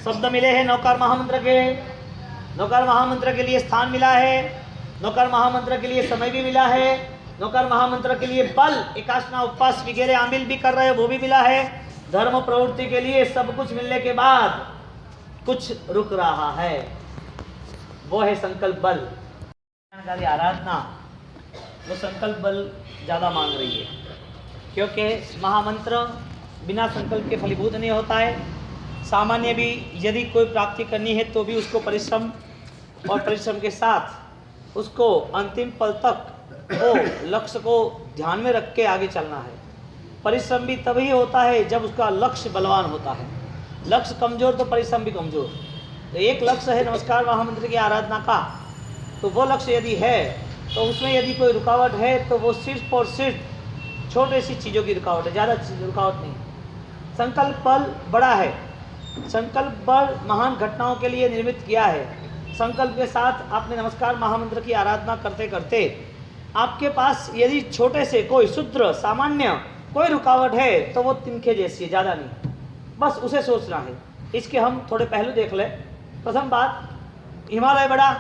शब्द मिले हैं नौकार महामंत्र के, नौकार महामंत्र के लिए स्थान मिला है, नौकार महामंत्र के लिए समय भी मिला है, नौकार महामंत्र के लिए बल, एकासना उपवास वगैरह आमिल भी कर रहे हैं वो भी मिला है। धर्म प्रवृत्ति के लिए सब कुछ मिलने के बाद कुछ रुक रहा है, वो है संकल्प बल। आराधना वो संकल्प बल ज़्यादा मांग रही है, क्योंकि महामंत्र बिना संकल्प के फलीभूत नहीं होता है। सामान्य भी यदि कोई प्राप्ति करनी है तो भी उसको परिश्रम और परिश्रम के साथ उसको अंतिम पल तक वो लक्ष्य को ध्यान में रख के आगे चलना है। परिश्रम भी तभी होता है जब उसका लक्ष्य बलवान होता है, लक्ष्य कमज़ोर तो परिश्रम भी कमज़ोर। तो एक लक्ष्य है नमस्कार महामंत्र की आराधना का, तो वो लक्ष्य यदि है तो उसमें यदि कोई रुकावट है तो वो सिर्फ और सिर्फ छोटे सी चीज़ों की रुकावट है, ज़्यादा रुकावट नहीं। संकल्प बल बड़ा है, संकल्प बल महान घटनाओं के लिए निर्मित किया है। संकल्प के साथ आपने नमस्कार महामंत्र की आराधना करते करते आपके पास यदि छोटे से कोई शुद्र सामान्य कोई रुकावट है तो वो तिनके जैसी है, ज़्यादा नहीं, बस उसे सोचना है। इसके हम थोड़े पहलू देख लें। प्रथम बात, हिमालय बड़ा,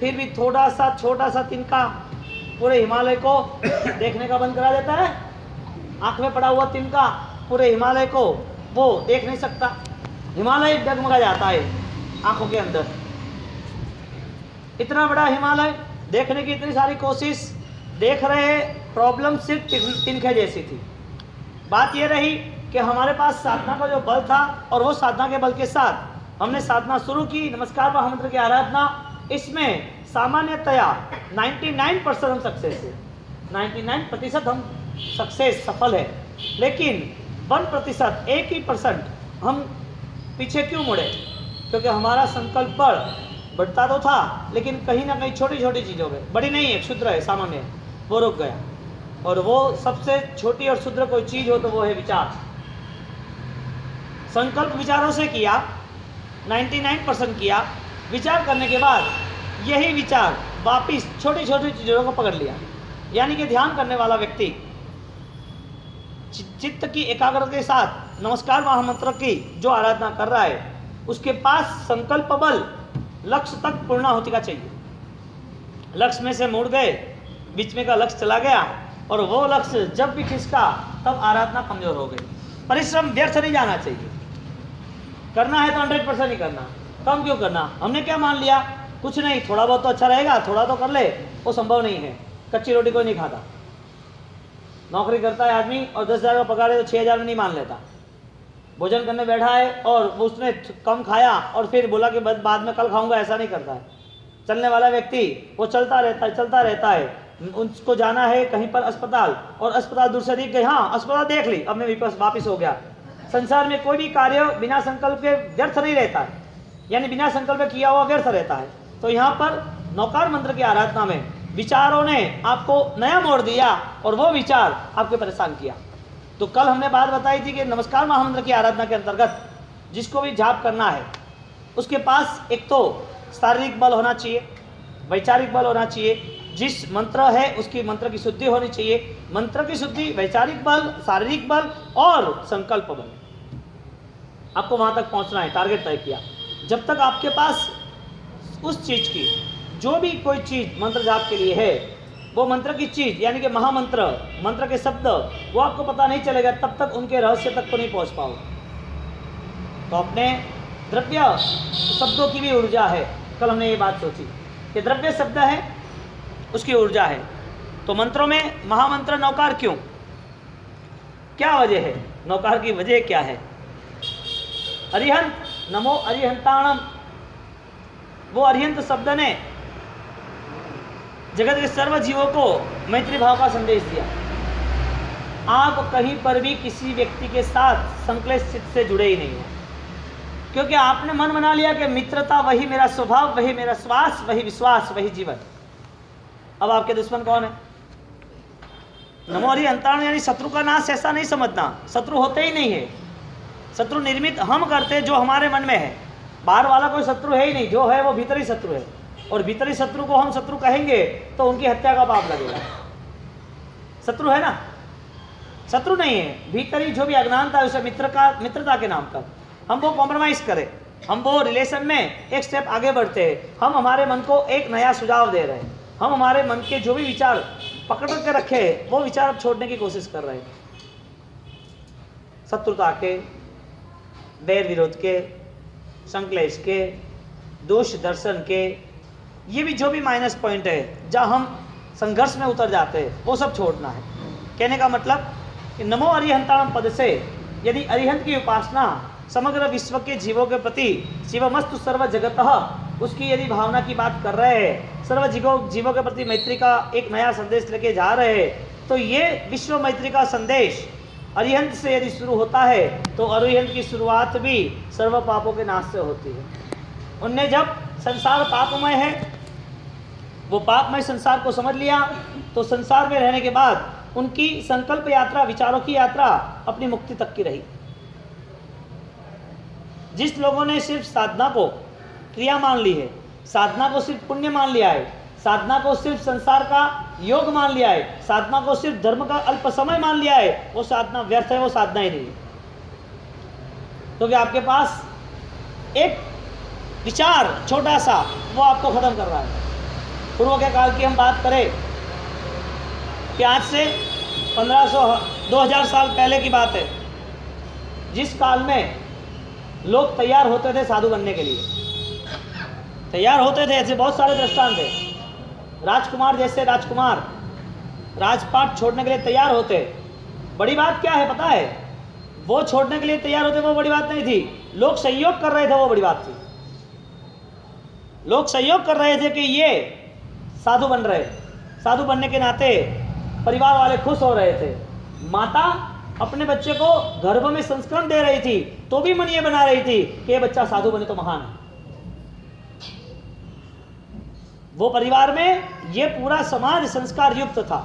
फिर भी थोड़ा सा छोटा सा तिनका पूरे हिमालय को देखने का बंद करा देता है। आँख में पड़ा हुआ तिनका पूरे हिमालय को वो देख नहीं सकता, हिमालय डगमगा जाता है आंखों के अंदर। इतना बड़ा हिमालय देखने की इतनी सारी कोशिश, देख रहे, प्रॉब्लम सिर्फ तिनके जैसी थी। बात यह रही कि हमारे पास साधना का जो बल था और वो साधना के बल के साथ हमने साधना शुरू की, नमस्कार महामंत्र की आराधना, इसमें सामान्यतया 99% हम सक्सेस है, 99% हम सक्सेस सफल है, लेकिन 1% 1% हम पीछे क्यों मुड़े? क्योंकि हमारा संकल्प बढ़ता तो था लेकिन कहीं ना कहीं छोटी छोटी चीज़ों में, बड़ी नहीं है, क्षुद्र है, सामान्य है, वो रुक गया। और वो सबसे छोटी और क्षुद्र कोई चीज़ हो तो वो है विचार। संकल्प विचारों से किया, 99% किया, विचार करने के बाद यही विचार वापिस छोटी छोटी चीज़ों को पकड़ लिया। यानी कि ध्यान करने वाला व्यक्ति चित्त की एकाग्रता के साथ नमस्कार महामंत्र की जो आराधना कर रहा है, उसके पास संकल्प बल लक्ष्य तक पूर्णाहुति का चाहिए। लक्ष्य में से मुड़ गए, बीच में का लक्ष्य चला गया और वो लक्ष्य जब भी खिसका तब आराधना कमजोर हो गई। परिश्रम व्यर्थ नहीं जाना चाहिए, करना है तो 100% ही करना, कम क्यों करना? हमने क्या मान लिया, कुछ नहीं, थोड़ा बहुत तो अच्छा रहेगा, थोड़ा तो कर ले, वो संभव नहीं है। कच्ची रोटी कोई नहीं खाता। नौकरी करता है आदमी और 10,000 का पगार है तो 6,000 में नहीं मान लेता। भोजन करने बैठा है और उसने कम खाया और फिर बोला कि बाद में कल खाऊंगा, ऐसा नहीं करता है। चलने वाला व्यक्ति वो चलता रहता है। उसको जाना है कहीं पर अस्पताल, और अस्पताल दूर से दिख गई, हाँ अस्पताल देख ली, अब मैं वापस हो गया। संसार में कोई भी कार्य बिना संकल्प के व्यर्थ नहीं रहता है, यानी बिना संकल्प किया हुआ व्यर्थ रहता है। तो यहाँ पर नौकार मंत्र की आराधना में विचारों ने आपको नया मोड़ दिया और वो विचार आपको परेशान किया। तो कल हमने बात बताई थी कि नमस्कार महामंत्र की आराधना के अंतर्गत जिसको भी जाप करना है उसके पास एक तो शारीरिक बल होना चाहिए, वैचारिक बल होना चाहिए। जिस मंत्र है उसकी मंत्र की शुद्धि होनी चाहिए। मंत्र की शुद्धि, वैचारिक बल, शारीरिक बल और संकल्प बल, आपको वहां तक पहुंचना है, टारगेट तय किया। जब तक आपके पास उस चीज की जो भी कोई चीज मंत्र जाप के लिए है, वो मंत्र की चीज यानी कि महामंत्र, मंत्र के शब्द वो आपको पता नहीं चलेगा, तब तक उनके रहस्य तक तो नहीं पहुंच पाओगे। तो अपने द्रव्य शब्दों की भी ऊर्जा है। कल हमने ये बात सोची कि द्रव्य शब्द है, उसकी ऊर्जा है। तो मंत्रों में महामंत्र नौकार क्यों, क्या वजह है? नौकार की वजह क्या है? अरिहंत, नमो अरिहंताणम, वो अरिहंत शब्द ने जगत के सर्व जीवों को मैत्री भाव का संदेश दिया। आप कहीं पर भी किसी व्यक्ति के साथ संक्लेश चित्त से जुड़े ही नहीं हैं, क्योंकि आपने मन बना लिया कि मित्रता वही मेरा स्वभाव, वही मेरा श्वास, वही विश्वास, वही जीवन। अब आपके दुश्मन कौन है? नमो अरिहंताणम यानी शत्रु का नाश ऐसा नहीं समझना, शत्रु होते ही नहीं है। शत्रु निर्मित हम करते जो हमारे मन में है, बाहर वाला कोई शत्रु है ही नहीं, जो है वो भीतरी शत्रु है। और भीतरी शत्रु को हम शत्रु कहेंगे तो उनकी हत्या का पाप लगेगा। शत्रु है ना, शत्रु नहीं है, भीतरी जो भी अज्ञानता है उसे मित्रता के नाम पर हम वो कॉम्प्रोमाइज करें, हम वो रिलेशन में एक स्टेप आगे बढ़ते हैं, हम हमारे मन को एक नया सुझाव दे रहे हैं, हम हमारे मन के जो भी विचार पकड़ के रखे वो विचार अब छोड़ने की कोशिश कर रहे हैं। शत्रुता के, वैर विरोध के, संक्लेश के, दोष दर्शन के, ये भी जो भी माइनस पॉइंट है जहाँ हम संघर्ष में उतर जाते हैं, वो सब छोड़ना है। कहने का मतलब कि नमो अरिहंताणम पद से यदि अरिहंत की उपासना समग्र विश्व के जीवों के प्रति, शिवमस्तु सर्व जगतः, उसकी यदि भावना की बात कर रहे हैं, सर्व जीवों के प्रति मैत्री का एक नया संदेश लेके जा रहे हैं, तो ये विश्व मैत्री का संदेश अरिहंत से यदि शुरू होता है तो अरिहंत की शुरुआत भी सर्व पापों के नाश से होती है। उनने जब संसार पापमय है, वो पापमय संसार को समझ लिया, तो संसार में रहने के बाद उनकी संकल्प यात्रा, विचारों की यात्रा अपनी मुक्ति तक की रही। जिस लोगों ने सिर्फ साधना को क्रिया मान ली है, साधना को सिर्फ पुण्य मान लिया है, साधना को सिर्फ संसार का योग मान लिया है, साधना को सिर्फ धर्म का अल्प समय मान लिया है, वो साधना व्यर्थ है, वो साधना ही नहीं है। क्योंकि आपके पास एक विचार छोटा सा वो आपको खत्म कर रहा है। पूर्व के काल की हम बात करें कि आज से 2000 साल पहले की बात है, जिस काल में लोग तैयार होते थे साधु बनने के लिए, तैयार होते थे, ऐसे बहुत सारे दृष्टांत थे। राजकुमार जैसे राजकुमार राजपाट छोड़ने के लिए तैयार होते। बड़ी बात क्या है पता है? वो छोड़ने के लिए तैयार होते वो बड़ी बात नहीं थी, लोग सहयोग कर रहे थे वो बड़ी बात थी। लोग सहयोग कर रहे थे कि ये साधु बन रहे, साधु बनने के नाते परिवार वाले खुश हो रहे थे। माता अपने बच्चे को गर्भ में संस्करण दे रही थी तो भी मन ये बना रही थी कि ये बच्चा साधु बने तो महान है। वो परिवार में ये पूरा समाज संस्कार युक्त था,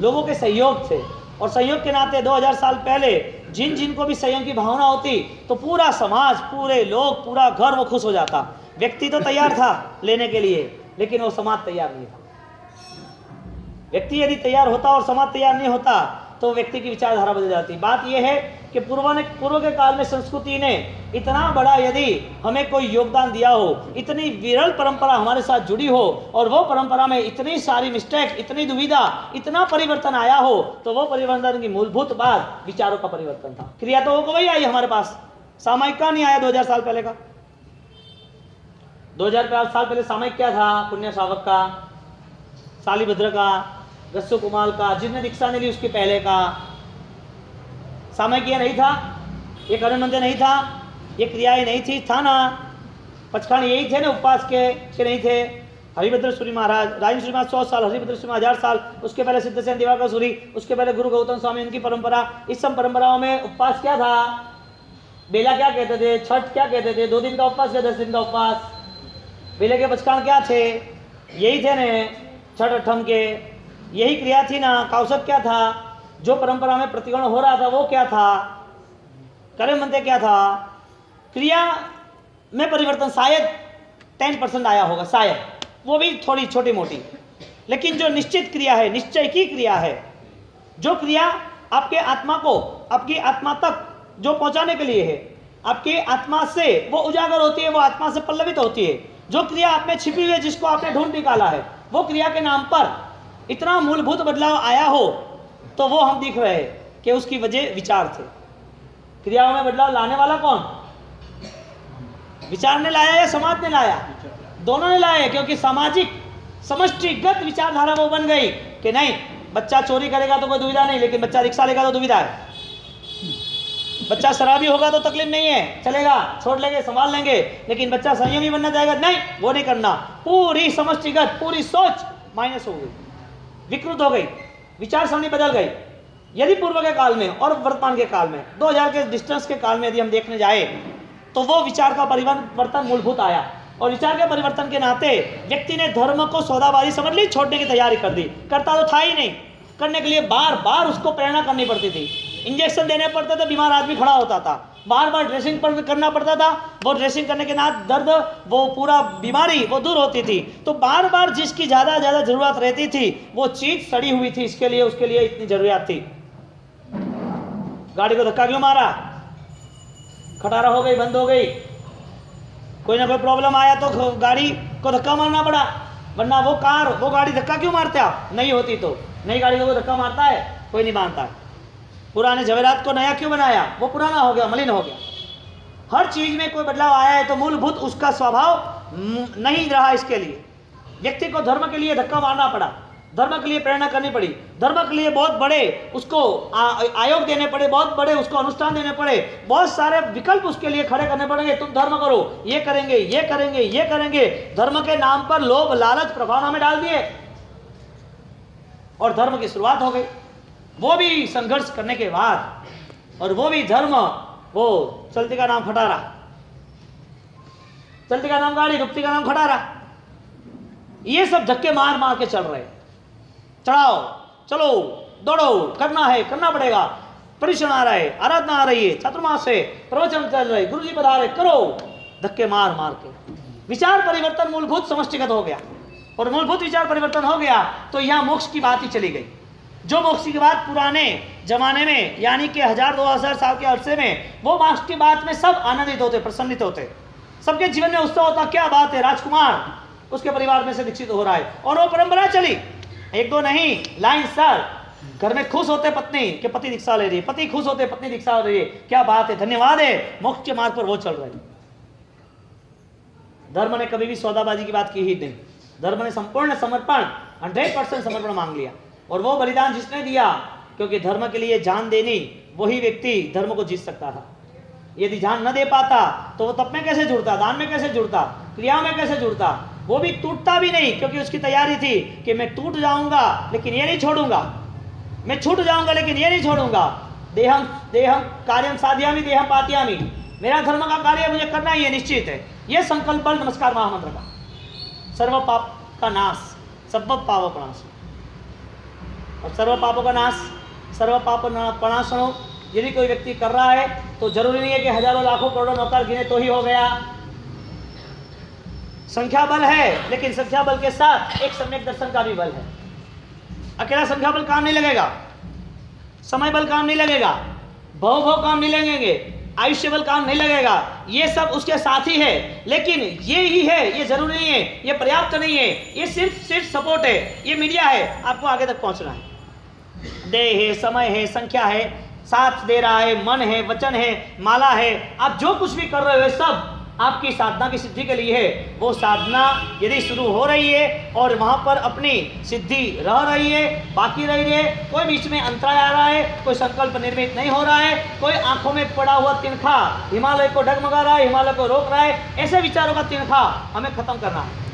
लोगों के सहयोग थे, और सहयोग के नाते 2000 साल पहले जिन जिन को भी संयम की भावना होती तो पूरा समाज, पूरे लोग, पूरा घर वो खुश हो जाता। व्यक्ति तो तैयार था लेने के लिए, लेकिन वो समाज तैयार नहीं था। व्यक्ति यदि तैयार होता और समाज तैयार नहीं होता तो व्यक्ति की विचारधारा बदल जाती। बात यह है कि पूर्व के काल में संस्कृति ने इतना बड़ा यदि हमें कोई योगदान दिया हो, इतनी विरल परंपरा हमारे साथ जुड़ी हो, और वो परंपरा में इतनी सारी मिस्टेक, इतनी दुविधा, इतना परिवर्तन आया हो, तो वो परिवर्तन की मूलभूत बात विचारों का परिवर्तन था। क्रिया तो वो वही आई हमारे पास, सामायिक का नहीं आया 2000 साल पहले का। 2000 साल पहले सामायिक क्या था? पुण्य शावक का, शालिभद्र का, रस्सु कुमाल का, जिसने दीक्षा नहीं ली उसके पहले का। सामायिक ये नहीं था, ये करण मंदिर नहीं था, ये क्रियाएं नहीं थी, था ना? पचखान यही थे ना उपवास के नहीं थे? हरिभद्र सूरी महाराज, राजेंद्र सूरी महाराज 100 साल, हरिभद्र सूरी 1000 साल, उसके पहले सिद्धसेन दिवाकर सूरी, उसके पहले गुरु गौतम स्वामी, उनकी परंपरा। इस सब परंपराओं में उपवास क्या था? बेला क्या कहते थे? छठ क्या कहते थे? 2 दिन का उपवास या 10 दिन का उपवास? बेले के पचखान क्या थे? यही थे न छठ अठम के, यही क्रिया थी ना? कौशक क्या था? जो परंपरा में प्रतिगमन हो रहा था वो क्या था? कर्म मंत्र क्या था? क्रिया में परिवर्तन शायद 10% आया होगा, शायद, वो भी थोड़ी छोटी मोटी, लेकिन जो निश्चित क्रिया है, निश्चय की क्रिया है, जो क्रिया आपके आत्मा को, आपकी आत्मा तक जो पहुंचाने के लिए है, आपकी आत्मा से वो उजागर होती है, वो आत्मा से पल्लवित होती है, जो क्रिया आप में छिपी हुई है, जिसको आपने ढूंढ निकाला है, वो क्रिया के नाम पर इतना मूलभूत बदलाव आया हो, तो वो हम दिख रहे हैं कि उसकी वजह विचार थे। क्रियाओं में बदलाव लाने वाला कौन? विचार ने लाया या समाज ने लाया? दोनों ने लाए, क्योंकि सामाजिक समष्टिगत विचारधारा वो बन गई कि नहीं, बच्चा चोरी करेगा तो कोई दुविधा नहीं, लेकिन बच्चा रिक्शा लेगा तो दुविधा है। बच्चा शराबी होगा तो तकलीफ नहीं है, चलेगा, छोड़ लेंगे, संभाल लेंगे, लेकिन बच्चा संयमी बनना चाहेगा, नहीं, वो नहीं करना। पूरी समष्टिगत, पूरी सोच माइनस हो गई, विकृत हो गई, विचार सरणी बदल गई। यदि पूर्व के काल में और वर्तमान के काल में 2000 के डिस्टेंस के काल में यदि हम देखने जाए तो वो विचार का परिवर्तन मूलभूत आया, और विचार के परिवर्तन के नाते व्यक्ति ने धर्म को सौदाबाजी समझ ली, छोड़ने की तैयारी कर दी। करता तो था ही नहीं, करने के लिए बार बार उसको प्रेरणा करनी पड़ती थी, इंजेक्शन देने पड़ते थे, बीमार आदमी खड़ा होता था, बार बार ड्रेसिंग पर करना पड़ता था, वो ड्रेसिंग करने के नाते दर्द, वो पूरा बीमारी वो दूर होती थी। तो बार बार जिसकी ज़्यादा ज़रूरत रहती थी वो चीज़ सड़ी हुई थी, इसके लिए उसके लिए इतनी ज़रूरियात थी। गाड़ी को धक्का क्यों मारा? खटारा हो गई, बंद हो गई, कोई ना कोई प्रॉब्लम आया तो गाड़ी को धक्का मारना पड़ा, वरना वो कार, वो गाड़ी धक्का क्यों मारते आप? नहीं होती तो नई गाड़ी को धक्का मारता है? कोई नहीं मानता है। पुराने जवेरात को नया क्यों बनाया? वो पुराना हो गया, मलिन हो गया। हर चीज में कोई बदलाव आया है तो मूलभूत उसका स्वभाव नहीं रहा। इसके लिए व्यक्ति को धर्म के लिए धक्का मारना पड़ा, धर्म के लिए प्रेरणा करनी पड़ी, धर्म के लिए बहुत बड़े उसको आयोग देने पड़े, बहुत बड़े उसको अनुष्ठान देने पड़े, बहुत सारे विकल्प उसके लिए खड़े करने पड़ेंगे। तुम धर्म करो, ये करेंगे, ये करेंगे, ये करेंगे। धर्म के नाम पर लोभ लालच प्रभाव हमें डाल दिए और धर्म की शुरुआत हो गई। वो भी संघर्ष करने के बाद, और वो भी धर्म, वो चलती का नाम खटारा, चलती का नाम गाड़ी, रुकती का नाम खटारा, ये सब धक्के मार मार के चल रहे। चढ़ाओ, चलो, दौड़ो, करना है, करना पड़ेगा, परिश्रम आ रहा है, आराधना आ रही है, चातुर्मास है, प्रवचन चल रहे, गुरु जी बता रहे, करो, धक्के मार मार के विचार परिवर्तन मूलभूत समष्टिगत हो गया, और मूलभूत विचार परिवर्तन हो गया तो यहाँ मोक्ष की बात ही चली गई। जो मोक्ष की बात पुराने जमाने में यानी कि 1000-2000 साल के अरसे में, वो मोक्ष की बात में सब आनंदित होते, प्रसन्नित होते, सबके जीवन में उत्सव होता, क्या बात है, राजकुमार उसके परिवार में से दीक्षित हो रहा है, और वो परंपरा चली, एक दो नहीं, लाइन सर। घर में खुश होते पत्नी कि पति दीक्षा ले रही है, पति खुश होते पत्नी दीक्षा ले रही है, क्या बात है, धन्यवाद है, मोक्ष के मार्ग पर वो चल रहे हैं। धर्म ने कभी भी सौदाबाजी की बात की ही नहीं। धर्म ने संपूर्ण समर्पण, 100% समर्पण मांग लिया, और वो बलिदान जिसने दिया, क्योंकि धर्म के लिए जान देनी, वही व्यक्ति धर्म को जीत सकता था। यदि जान न दे पाता तो वो तप में कैसे जुड़ता, दान में कैसे जुड़ता, क्रिया में कैसे जुड़ता, वो भी टूटता भी नहीं, क्योंकि उसकी तैयारी थी कि मैं टूट जाऊंगा लेकिन ये नहीं छोड़ूंगा, मैं छूट जाऊंगा लेकिन ये नहीं छोड़ूंगा। देहम देहम कार्यम साध्यामि देहम पात्यामि, मेरा धर्म का कार्य मुझे करना ही है, निश्चित है। ये संकल्प बल नमस्कार महामंत्र का, सर्व पाप का नाश, सर्व पाप प्रणाश, और सर्व पापों का नाश, सर्व पाप प्रणाशनो यदि कोई व्यक्ति कर रहा है तो जरूरी नहीं है कि हजारों लाखों करोड़ों नौकर गिने तो ही हो गया। संख्या बल है, लेकिन संख्या बल के साथ एक सम्यक दर्शन का भी बल है। अकेला संख्या बल काम नहीं लगेगा, समय बल काम नहीं लगेगा, भव काम नहीं लगेंगे, आयुष्य बल काम नहीं लगेगा, ये सब उसके साथ ही है। लेकिन ये ही है, ये जरूरी नहीं है, ये पर्याप्त नहीं है, ये सिर्फ सपोर्ट है, ये मीडिया है, आपको आगे तक पहुंचना है। देह है, समय है, संख्या है, साथ दे रहा है, मन है, वचन है, माला है, आप जो कुछ भी कर रहे हो सब आपकी साधना की सिद्धि के लिए है। वो साधना यदि शुरू हो रही है और वहां पर अपनी सिद्धि रह रही है, बाकी रह रही है, कोई बीच में अंतराय आ रहा है, कोई संकल्प निर्मित नहीं हो रहा है, कोई आंखों में पड़ा हुआ तिनखा हिमालय को डगमगा रहा है, हिमालय को रोक रहा है, ऐसे विचारों का तिनखा हमें खत्म करना है।